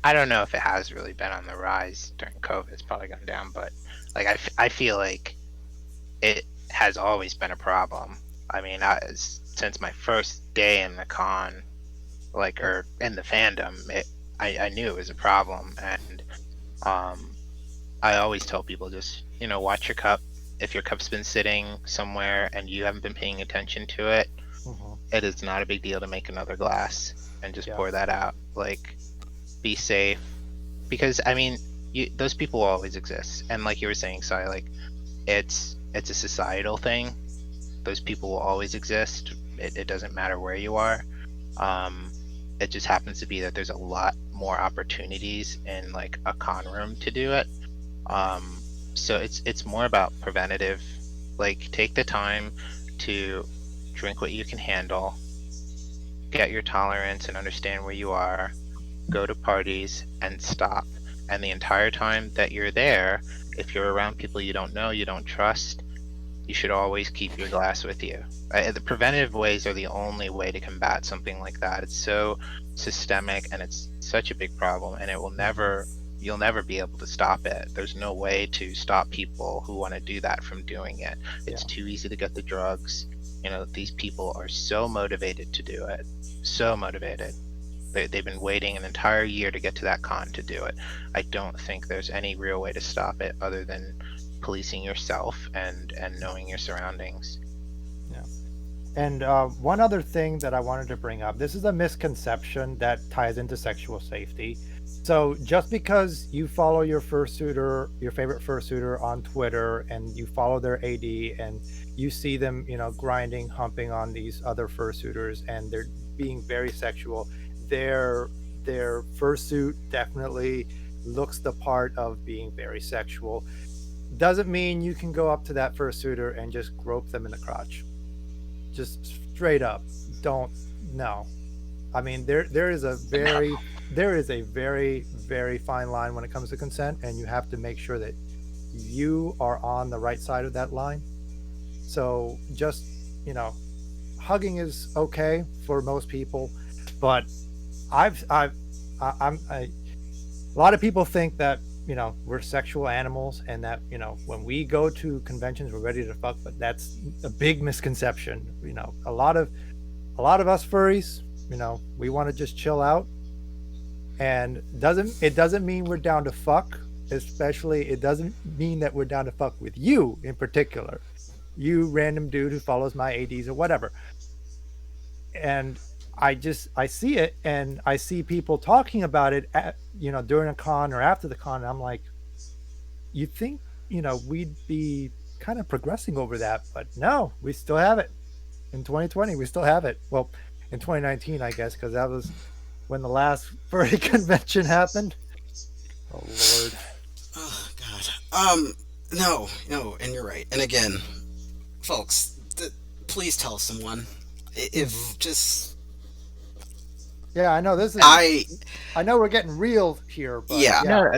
I don't know if it has really been on the rise during COVID. It's probably gone down, but like I feel like it has always been a problem. I mean, since my first day in the con, or in the fandom, I knew it was a problem, and I always tell people just watch your cup. If your cup's been sitting somewhere and you haven't been paying attention to it, Mhm. it is not a big deal to make another glass and just Yeah. pour that out. Like, be safe, because I mean, those people will always exist, and like you were saying, Sai, like it's a societal thing. Those people will always exist. It doesn't matter where you are. It just happens to be that there's a lot more opportunities in like a con room to do it. So it's more about preventative. Like, take the time to drink what you can handle, get your tolerance and understand where you are, go to parties and stop. And the entire time that you're there, if you're around people you don't know, you don't trust, you should always keep your glass with you. The preventative ways are the only way to combat something like that. It's so systemic and it's such a big problem, and you'll never be able to stop it. There's no way to stop people who want to do that from doing it. It's too easy to get the drugs. These people are so motivated to do it. So motivated. They've been waiting an entire year to get to that con to do it. I don't think there's any real way to stop it other than policing yourself and knowing your surroundings. Yeah. And one other thing that I wanted to bring up, this is a misconception that ties into sexual safety. So just because you follow your fursuiter, your favorite fursuiter on Twitter, and you follow their AD and you see them, grinding, humping on these other fursuiters, and they're being very sexual, their fursuit definitely looks the part of being very sexual. Doesn't mean you can go up to that fursuiter and just grope them in the crotch. Just straight up, don't. No. I mean, there is a very very fine line when it comes to consent, and you have to make sure that you are on the right side of that line. So just, hugging is okay for most people, but a lot of people think that, we're sexual animals, and that, when we go to conventions we're ready to fuck, but that's a big misconception. A lot of us furries, we want to just chill out, and it doesn't mean we're down to fuck. Especially, it doesn't mean that we're down to fuck with you in particular, you random dude who follows my ADs or whatever. And I see it, and I see people talking about it at, during a con or after the con, and I'm like, you think, we'd be kind of progressing over that, but no, we still have it in 2020. We still have it. Well, in 2019, I guess, because that was when the last furry convention happened. Oh Lord. Oh God. No, and you're right. And again, folks, please tell someone. If just Yeah, I know this is. I know we're getting real here, but Yeah. No,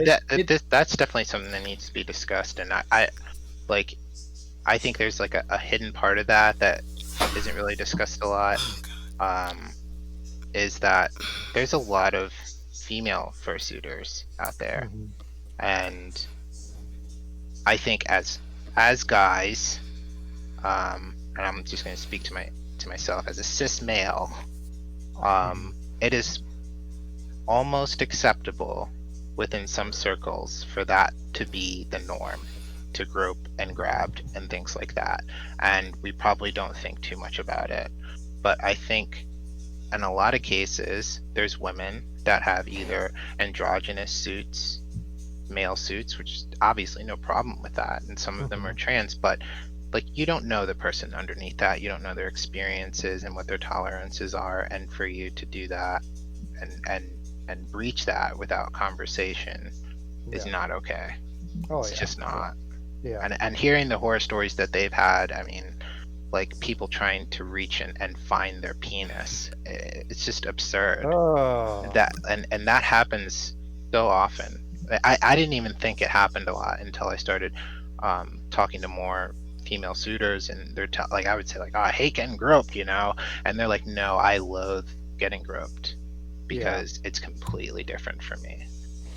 that's definitely something that needs to be discussed, and I think there's like a hidden part of that isn't really discussed a lot. Is that there's a lot of female fursuiters out there, Mhm. and I think as guys, and I'm just going to speak to myself as a cis male, it is almost acceptable within some circles for that to be the norm, to grope and grabbed and things like that, and we probably don't think too much about it. But I think in a lot of cases there's women that have either androgynous suits, male suits, which is obviously no problem with that, and some of them are trans, but like, you don't know the person underneath that, you don't know their experiences and what their tolerances are, and for you to do that and breach that without conversation is not okay. It's just not. Yeah. And hearing the horror stories that they've had, I mean, like people trying to reach and find their penis, it's just absurd. Oh. And that happens so often. I didn't even think it happened a lot until I started talking to more female suitors, and they're like, I would say like, oh, I hate getting groped, and they're like, no, I loathe getting groped because it's completely different for me.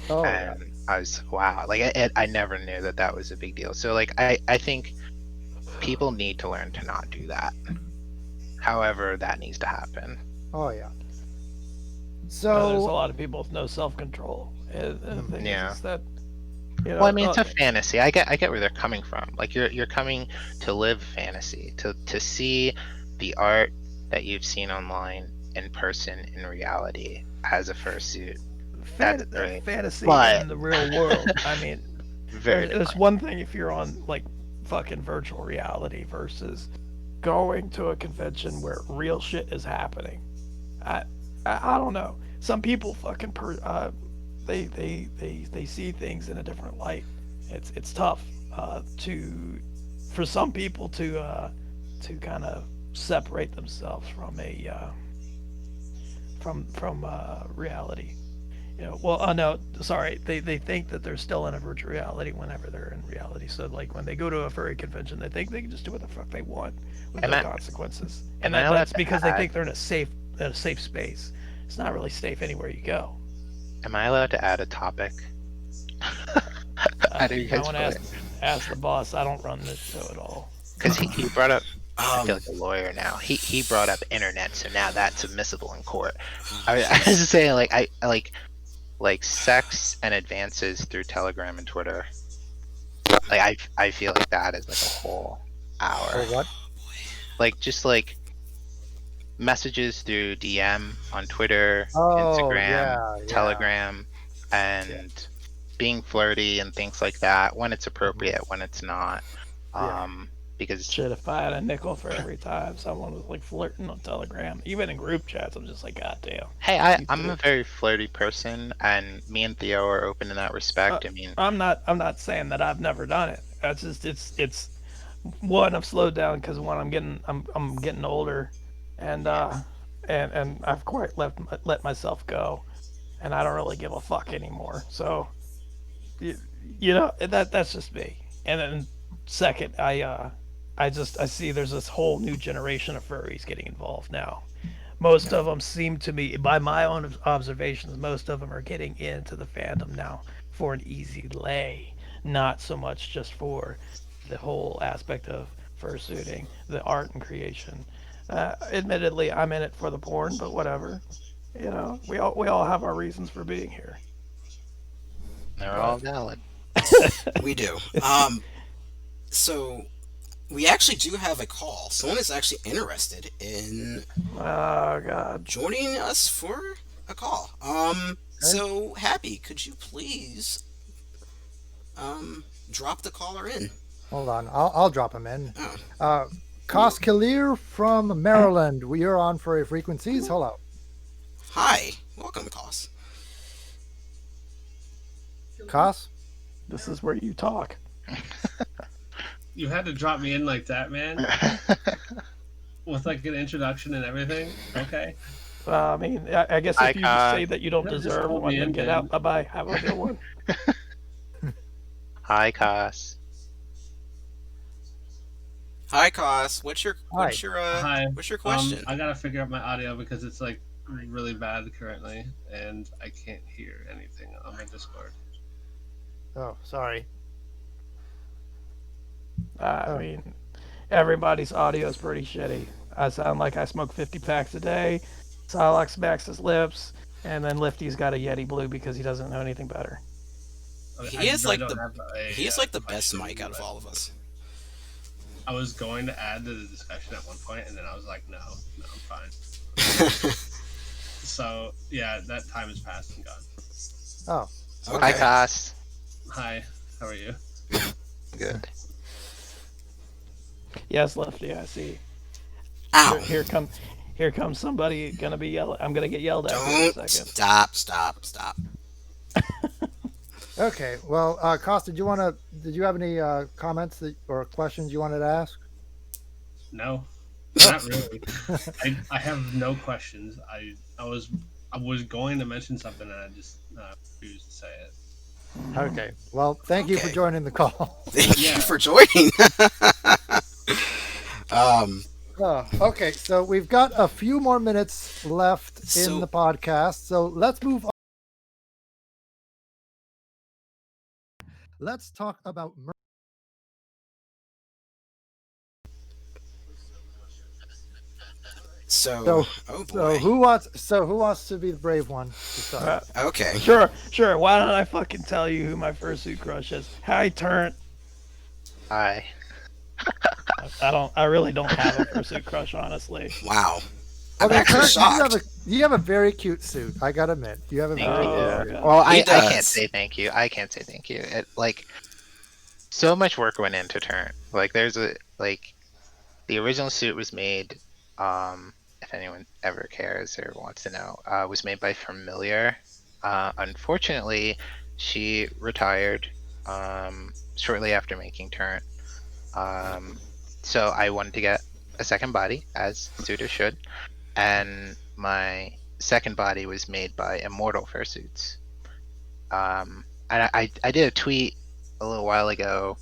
Oh, and I was, wow, like I never knew that was a big deal. So like I think people need to learn to not do that, however that needs to happen. Oh yeah. So there's a So lot of people with no self-control. And the thing is that, Well, I mean, it's a fantasy. I get where they're coming from. Like, you're coming to live fantasy, to see the art that you've seen online in person in reality as a fursuit. That's great. fantasy But- in the real world. I mean, Very there's one thing if you're on like fucking virtual reality versus going to a convention where real shit is happening. I don't know. Some people fucking they see things in a different light. it's tough for some people to kind of separate themselves from reality. Well, no, sorry. They think that they're still in a virtual reality whenever they're in reality. So, like, when they go to a furry convention, they think they can just do what the fuck they want with Am no I consequences, am and I allowed that's to because they add? think they're in a safe space. It's not really safe anywhere you go. Am I allowed to add a topic? How do you You might guys want to feel it? ask the boss. I don't run this show at all. Because he brought up. I feel Um, like a lawyer now. He brought up internet, so now that's admissible in court. I was just saying, like I like sex and advances through Telegram and Twitter. Like I feel like that is like a whole hour. Or what? Like just like messages through DM on Twitter, Oh, Instagram, yeah. Telegram, and being flirty and things like that when it's appropriate, when it's not. Yeah. Because Shit, if I had a nickel for every time someone was like flirting on Telegram, even in group chats, I'm just like, God damn. hey, You I'm two. a very flirty person, and me and Theo are open in that respect. I mean, I'm not saying that I've never done it. That's just it's one, I've slowed down because one, I'm getting older, and and I've quite let myself go, and I don't really give a fuck anymore. So you, that's just me. And then second, I see there's this whole new generation of furries getting involved now. Most of them seem to me, by my own observations, most of them are getting into the fandom now for an easy lay, not so much just for the whole aspect of fursuiting, the art and creation. Admittedly, I'm in it for the porn, but whatever. We all have our reasons for being here. they're all But valid. we do. So we actually do have a call. Someone is actually interested in oh god, joining us for a call. Okay. So Happy, could you please drop the caller in? Hold on. I'll drop him in. Oh, Kos Kalir from Maryland. We are on Furry Frequencies. Hello. hi. Welcome, Cos. Kos? this is where you talk. You had to drop me in like that, man, with like an introduction and everything. Okay. I mean, I guess Hi, if you say Cos. that you don't You could've just deserve told one, me then in, get man. out. Bye bye. Have a good one. Hi, Cos. Hi, Cos. What's your Hi. Hi. what's your question? I gotta figure out my audio because it's like really bad currently, and I can't hear anything on my Discord. Oh, sorry. I mean, everybody's audio is pretty shitty. I sound like I smoke 50 packs a day. Silex smacks his lips, and then Lifty's got a Yeti Blue because he doesn't know anything better. Okay, He I is really like don't the have a he is like the best question, mic out of but all of us. I was going to add to the discussion at one point, and then I was like, no, I'm fine. So yeah, that time has passed and gone. Oh, Hi, Okay. Cos. Hi, how are you? Good. Yes, Lifty, I see. Ow. Here comes somebody gonna be yelling. I'm gonna get yelled at here in a Don't second. stop. okay. Well, Kos, did you have any comments or questions you wanted to ask? No, not really. I have no questions. I was going to mention something and I just refused to say it. Okay. Well, thank you for Okay. joining the call. Thank Yeah. you for joining. um Okay, so we've got a few more minutes left in So- the podcast. So let's move on. Let's talk about so oh boy. who wants to be the brave one to start? Okay. Sure. Why don't I fucking tell you who my fursuit crush is? Hi, Turnt. Hi. I really don't have a fursuit crush, honestly. Wow. I'm Okay, actually Kurt, shocked. you have a very cute suit. I gotta admit, you have a Thank very you. cute Oh, suit. God. Well, He I can't does. say thank you. I can't say thank you. It like so much work went into Turn. Like there's the original suit was made. If anyone ever cares or wants to know, was made by Familiar. Unfortunately, she retired shortly after making Turnt. So I wanted to get a second body, as suitors should, and my second body was made by Immortal Fursuits. And I did a tweet a little while ago.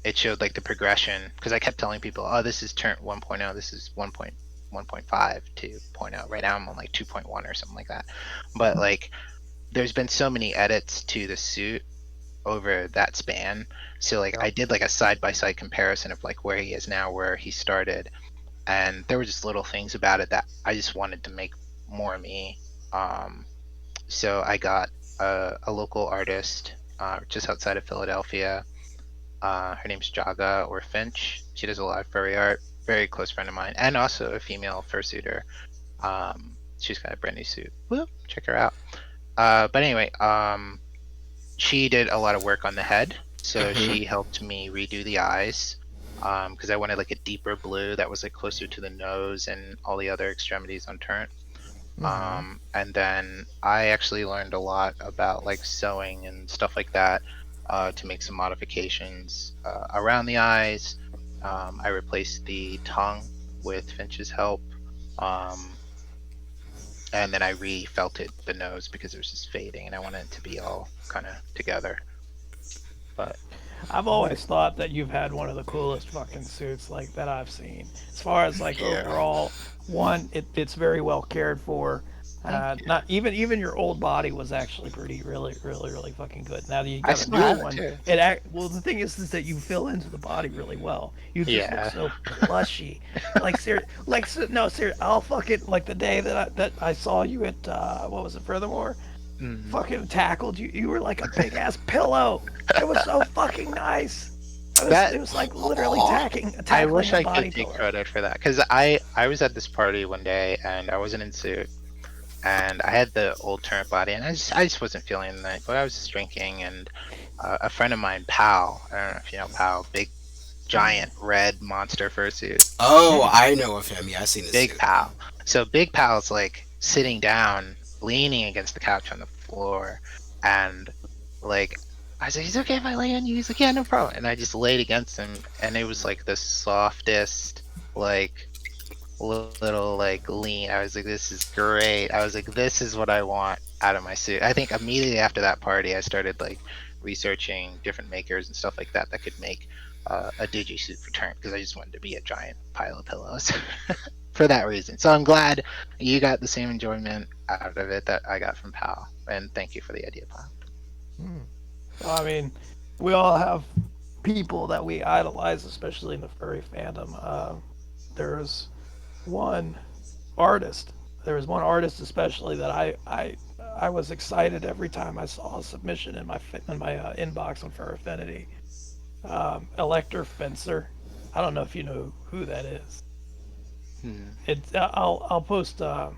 It showed like the progression because I kept telling people, "Oh, this is Turnt 1.0. This is 1.1.5 2.0. Right now I'm on like 2.1 or something like that." But like, there's been so many edits to the suit over that span. So like, I did like a side by side comparison of like where he is now, where he started, and there were just little things about it that I just wanted to make more me. So I got a local artist just outside of Philadelphia. Her name's Jaga or Finch. She does a lot of furry art. Very close friend of mine, and also a female fursuiter. She's got a brand new suit. Woo, check her out. But anyway, she did a lot of work on the head, so she helped me redo the eyes. Because I wanted like a deeper blue that was like closer to the nose and all the other extremities on Turnt. And then I actually learned a lot about like sewing and stuff like that to make some modifications around the eyes. I replaced the tongue with Finch's help. And then I refelted the nose because it was just fading and I wanted it to be all kind of together. But I've always thought that you've had one of the coolest fucking suits like that I've seen. As far as like overall, one, it's very well cared for. Not even your old body was actually really fucking good. Now that you got a new one, well the thing is that you fill into the body really well. You just look so plushy. Like seriously, I'll fucking like the day that I saw you at what was it, Furthermore? Fucking tackled you. You were like a big ass pillow. It was so fucking nice. It was like literally tackling. I wish I body could take pillar. credit for that because I was at this party one day and I wasn't in suit and I had the old Turnt body and I just wasn't feeling it. But I was just drinking and a friend of mine, Pal. I don't know if you know Pal, big giant red monster fursuit. Oh, I know of him. Yeah, I've seen this. Big suit. Pal. So Big Pal's like sitting down, leaning against the couch on the floor, and like I was like, "Is it okay if I lay on you?" He's like, "Yeah, no problem." And I just laid against him, and it was like the softest, like little like lean. I was like, "This is great." I was like, "This is what I want out of my suit." I think immediately after that party, I started like researching different makers and stuff like that that could make a digi suit for Turnt because I just wanted to be a giant pile of pillows. For that reason. So I'm glad you got the same enjoyment out of it that I got from Pal. And thank you for the idea, Pal. I mean, we all have people that we idolize, especially in the furry fandom. There's one artist. There was one artist especially that I was excited every time I saw a submission in my inbox on Fur Affinity. Elector Fencer. I don't know if you know who that is. It's I'll post the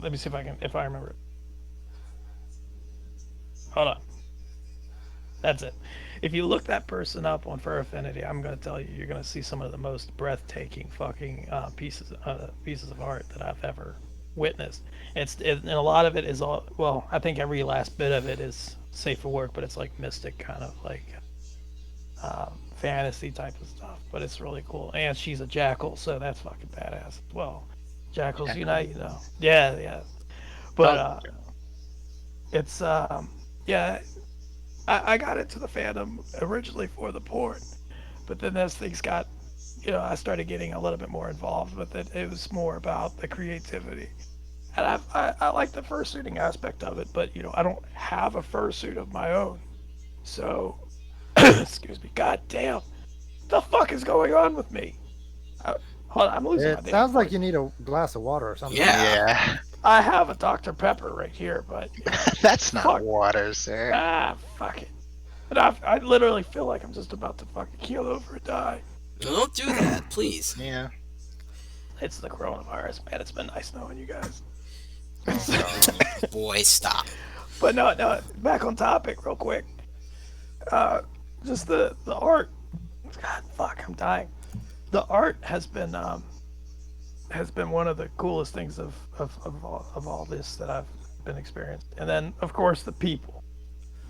let me see if I remember it. Hold on. That's it. If you look that person up on Fur Affinity, I'm going to tell you, you're going to see some of the most breathtaking fucking pieces of art that I've ever witnessed. And a lot of it is all, well, I think every last bit of it is safe for work, but it's like mystic kind of like fantasy type of stuff. But it's really cool. And she's a jackal, so that's fucking badass as well. Jackals unite, you know. Yeah. But it's yeah. I got into the fandom originally for the porn, but then as things got, I started getting a little bit more involved with it. It was more about the creativity, and I like the fursuiting aspect of it, but I don't have a fursuit of my own, so excuse me. God damn, the fuck is going on with me? Hold on, I'm losing my It damn sounds like voice. you need a glass of water or something. Yeah. I have a Dr. Pepper right here, but That's not Fuck. water, sir. fuck it. And I literally feel like I'm just about to fucking keel over and die. Don't do that, please. Yeah. It's the coronavirus, man. It's been nice knowing you guys. Boy, stop. But no, back on topic real quick. Just the art. God, fuck, I'm dying. The art has been one of the coolest things of all this that I've been experienced. And then, of course, the people.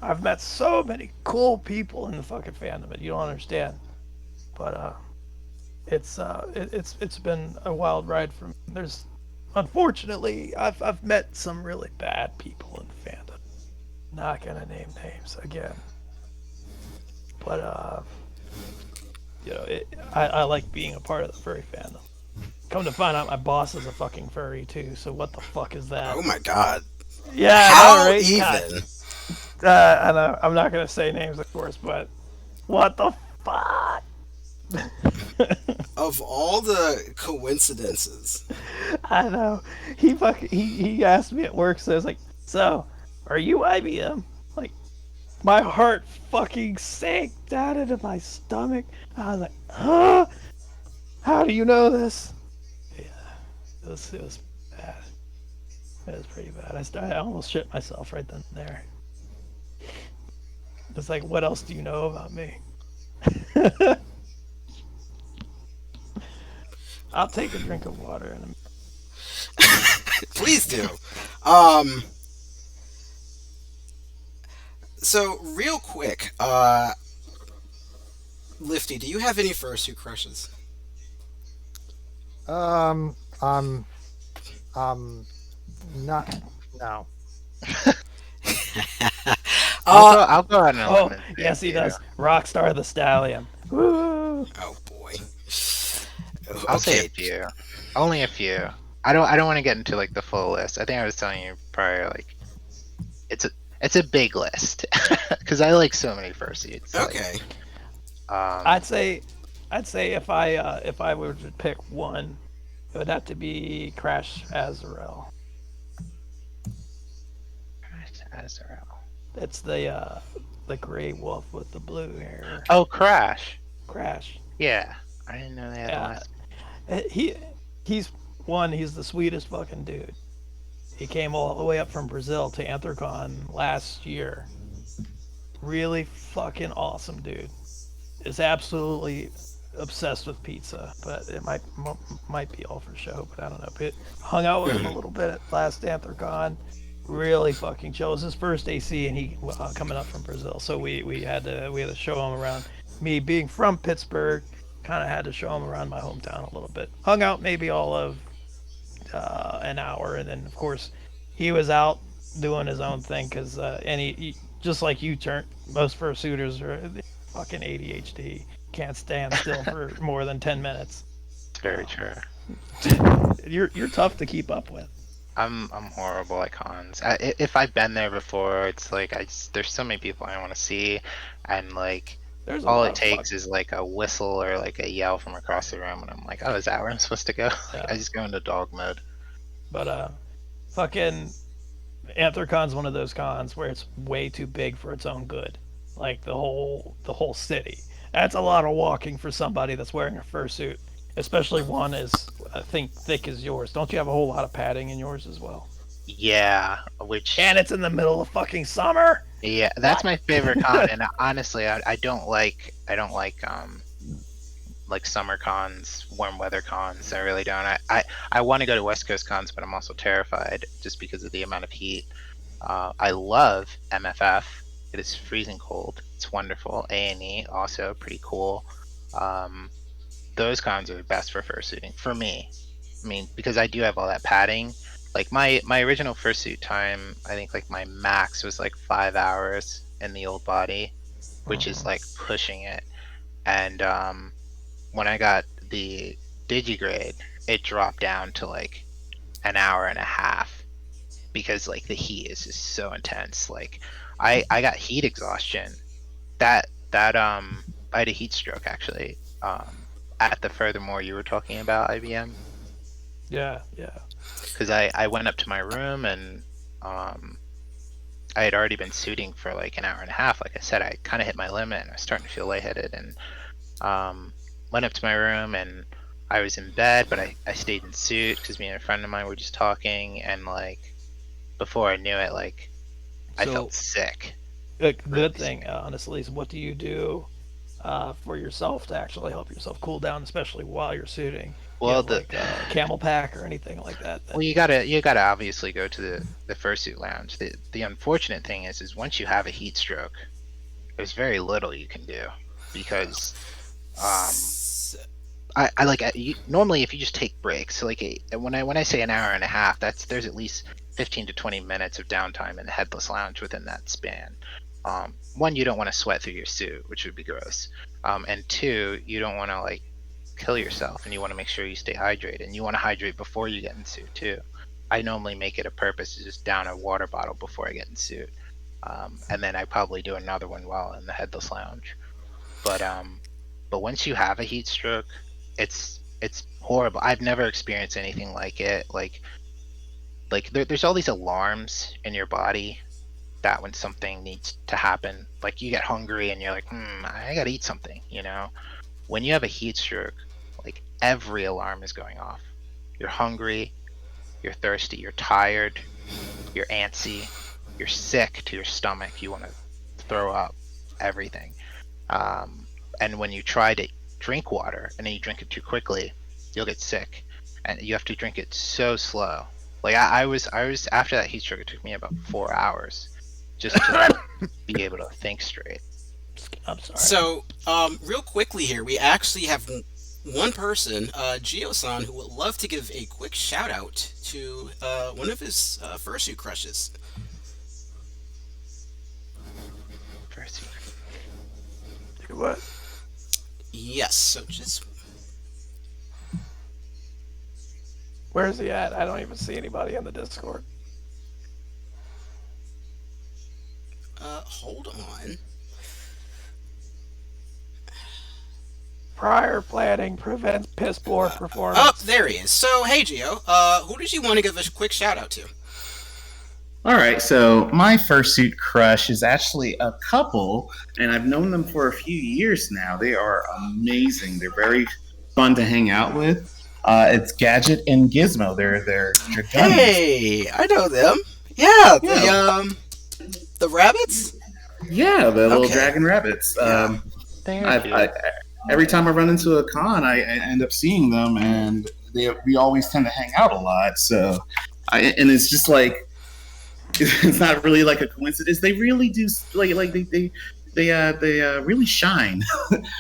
I've met so many cool people in the fucking fandom that you don't understand. But it's been a wild ride for me. There's unfortunately I've met some really bad people in the fandom. Not gonna name names again. But I like being a part of the furry fandom. Come to find out, my boss is a fucking furry too. So what the fuck is that? Oh my god. Yeah, I How know, right? even? God. I know. I'm not gonna say names, of course, but what the fuck? Of all the coincidences. I know. He asked me at work, so I was like, "So, are you IBM?" Like, my heart fucking sank down into my stomach. I was like, "Huh? How do you know this?" Yeah, it was bad. It was pretty bad. I almost shit myself right then and there. It's like, what else do you know about me? I'll take a drink of water in a Please do. So real quick, Lifty, do you have any fursuit crushes? Um, um, not no. I'll go on an Oh, lemon. yes, he does. Rockstar the Stallion. Woo! Oh boy. I'll say a Okay. few. Only a few. I don't want to get into like the full list. I think I was telling you prior, like it's a big list because I like so many fursuits. Okay. I'd say if I were to pick one, it would have to be Crash Azrael. Azrael. It's the gray wolf with the blue hair. Oh, Crash. Crash. Yeah, I didn't know they had last. He's the sweetest fucking dude. He came all the way up from Brazil to Anthrocon last year. Really fucking awesome dude. Is absolutely obsessed with pizza, but it might be all for show, but I don't know. But hung out with him a little bit at last Anthrocon. Really fucking chill. It was his first AC, and he coming up from Brazil, so we had to show him around. Me being from Pittsburgh, kind of had to show him around my hometown a little bit. Hung out maybe all of an hour, and then of course he was out doing his own thing because he just like you, Turnt, most fursuiters are fucking ADHD, can't stand still for more than 10 minutes. It's very true. You're tough to keep up with. I'm horrible at cons. If I've been there before, it's like there's so many people I want to see, and like There's all it takes is like a whistle or like a yell from across the room, and I'm like, oh, is that where I'm supposed to go? Yeah. I just go into dog mode. But fucking Anthrocon's one of those cons where it's way too big for its own good. Like the whole city. That's a lot of walking for somebody that's wearing a fursuit, especially one as I think thick as yours. Don't you have a whole lot of padding in yours as well? Yeah, And it's in the middle of fucking summer. Yeah, that's my favorite con, and honestly, I don't like like summer cons, warm weather cons. I really don't. I want to go to West Coast cons, but I'm also terrified just because of the amount of heat. I love MFF. It is freezing cold. It's wonderful. A&E also pretty cool. Those cons are the best for fursuiting for me. I mean, because I do have all that padding. Like my original fursuit time, I think like my max was like 5 hours in the old body, which is like pushing it. And when I got the digigrade, it dropped down to like an hour and a half because like the heat is just so intense. Like I got heat exhaustion. I had a heat stroke actually. At the furthermore you were talking about IBM. Yeah. Because I went up to my room and I had already been suiting for like an hour and a half. Like I said, I kind of hit my limit and I was starting to feel lightheaded, and went up to my room and I was in bed, but I stayed in suit because me and a friend of mine were just talking, and like before I knew it, like I felt sick. The good thing, honestly, is what do you do for yourself to actually help yourself cool down, especially while you're suiting. Well, Like camel pack or anything like that. Well, you gotta obviously go to the fursuit lounge. The unfortunate thing is once you have a heat stroke, there's very little you can do because I like normally if you just take breaks. So like when I say an hour and a half, there's at least 15 to 20 minutes of downtime in the headless lounge within that span. One, you don't want to sweat through your suit, which would be gross. And two, you don't want to like kill yourself, and you want to make sure you stay hydrated, and you want to hydrate before you get in suit too. I normally make it a purpose to just down a water bottle before I get in suit, and then I probably do another one while in the headless lounge. But once you have a heat stroke, it's horrible. I've never experienced anything like it. Like there's all these alarms in your body that when something needs to happen, like you get hungry and you're like, I gotta eat something, you know. When you have a heat stroke, like every alarm is going off. You're hungry, you're thirsty, you're tired, you're antsy, you're sick to your stomach, you want to throw up, everything. And when you try to drink water and then you drink it too quickly, you'll get sick, and you have to drink it so slow. Like I was after that heat stroke, it took me about 4 hours just to be able to think straight. I'm sorry. So, real quickly here, we actually have one person, Gio-san, who would love to give a quick shout out to one of his fursuit crushes. Fursuit. Do what? Yes, so just... Where is he at? I don't even see anybody on the Discord. Hold on. Prior planning prevents piss poor performance. Oh, there he is. So, hey, Gio, who did you want to give a quick shout out to? All right, so my fursuit crush is actually a couple, and I've known them for a few years now. They are amazing. They're very fun to hang out with. It's Gadget and Gizmo. They're dragonis. Hey, I know them. Yeah, the rabbits? Yeah, the little Okay. dragon rabbits. Every time I run into a con, I end up seeing them, and we always tend to hang out a lot. So, and it's just like it's not really like a coincidence. They really do they really shine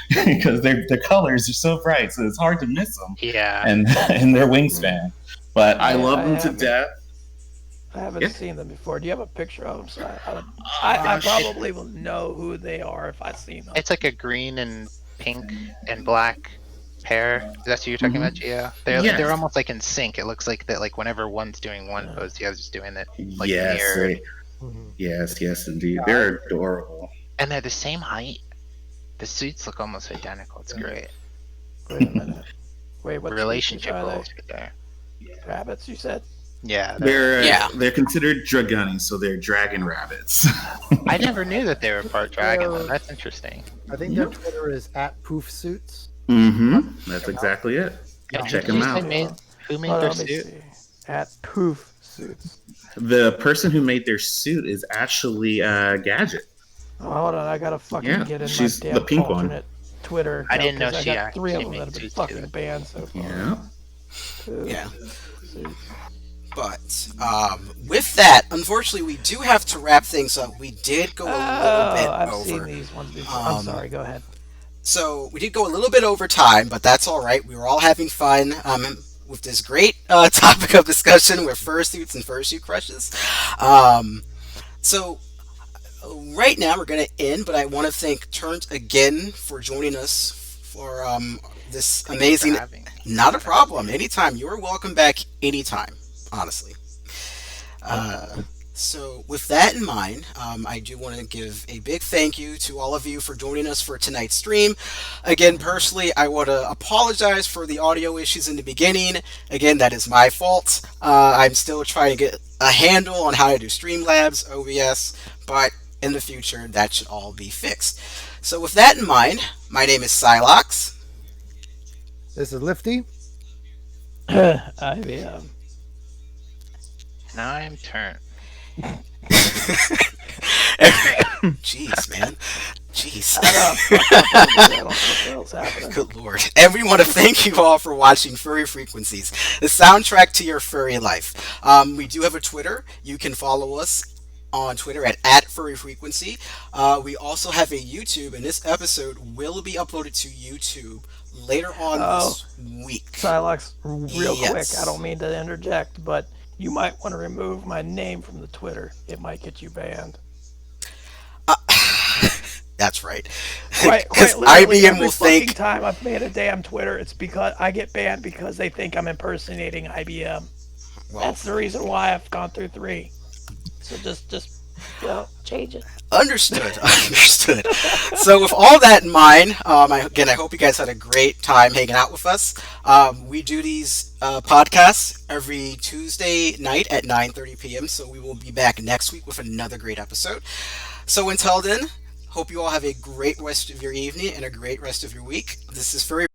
because their colors are so bright, so it's hard to miss them. Yeah. And their wingspan, but I love them to death. I haven't seen them before. Do you have a picture of them? So I probably will know who they are if I've seen them. It's like a green and pink and black pair. That's what you're talking about, Gio? They're almost like in sync. It looks like that. Like whenever one's doing one pose, the other's doing it. Like mirrored. Yes, indeed. They're adorable. And they're the same height. The suits look almost identical. It's great. Wait a minute. Wait, what Relationship are they? roles right there. Rabbits, you said? Yeah. They're considered dragonis, so they're dragon rabbits. I never knew that they were part dragon. Though. That's interesting. I think their Twitter is @poofsuits. That's exactly it. Yeah, Check them out. Who made their suit? @poofsuits. The person who made their suit is actually Gadget. Oh, hold on, I gotta fucking get in she's my damn the pink one. alternate Twitter. I didn't know account, 'cause she I got 3 of them actually that have made been suits fucking too. banned so far. Yeah. Yeah. But with that, unfortunately, we do have to wrap things up. We did go a little bit I've over. seen these ones before. I'm sorry, go ahead. So we did go a little bit over time, but that's all right. We were all having fun with this great topic of discussion with fursuits and fursuit crushes. So right now we're going to end, but I want to thank Turnt again for joining us for this amazing. Not a problem. Anytime. You're welcome back anytime. Honestly. So with that in mind, I do want to give a big thank you to all of you for joining us for tonight's stream. Again, personally, I want to apologize for the audio issues in the beginning. Again, that is my fault. I'm still trying to get a handle on how to do Streamlabs, OBS, but in the future, that should all be fixed. So with that in mind, my name is Silox. This is Lifty. IBM. Now I'm Turnt. Jeez, man. Jeez. I got fucked up over there. I don't know what the hell's happening. Good lord. And we want to thank you all for watching Furry Frequencies, the soundtrack to your furry life. We do have a Twitter. You can follow us on Twitter at Furry Frequency. We also have a YouTube, and this episode will be uploaded to YouTube later on this week. Silex, real quick, Yes. I don't mean to interject, but you might want to remove my name from the Twitter. It might get you banned. That's right. Quite Because literally, IBM every will fucking think. time I've made a damn Twitter, it's because I get banned because they think I'm impersonating IBM. Well, That's the reason why I've gone through 3. So just change it. understood. Understood. So with all that in mind, I hope you guys had a great time hanging out with us. We do these podcasts every Tuesday night at 9:30 p.m. So we will be back next week with another great episode. So until then, hope you all have a great rest of your evening and a great rest of your week. This is Furry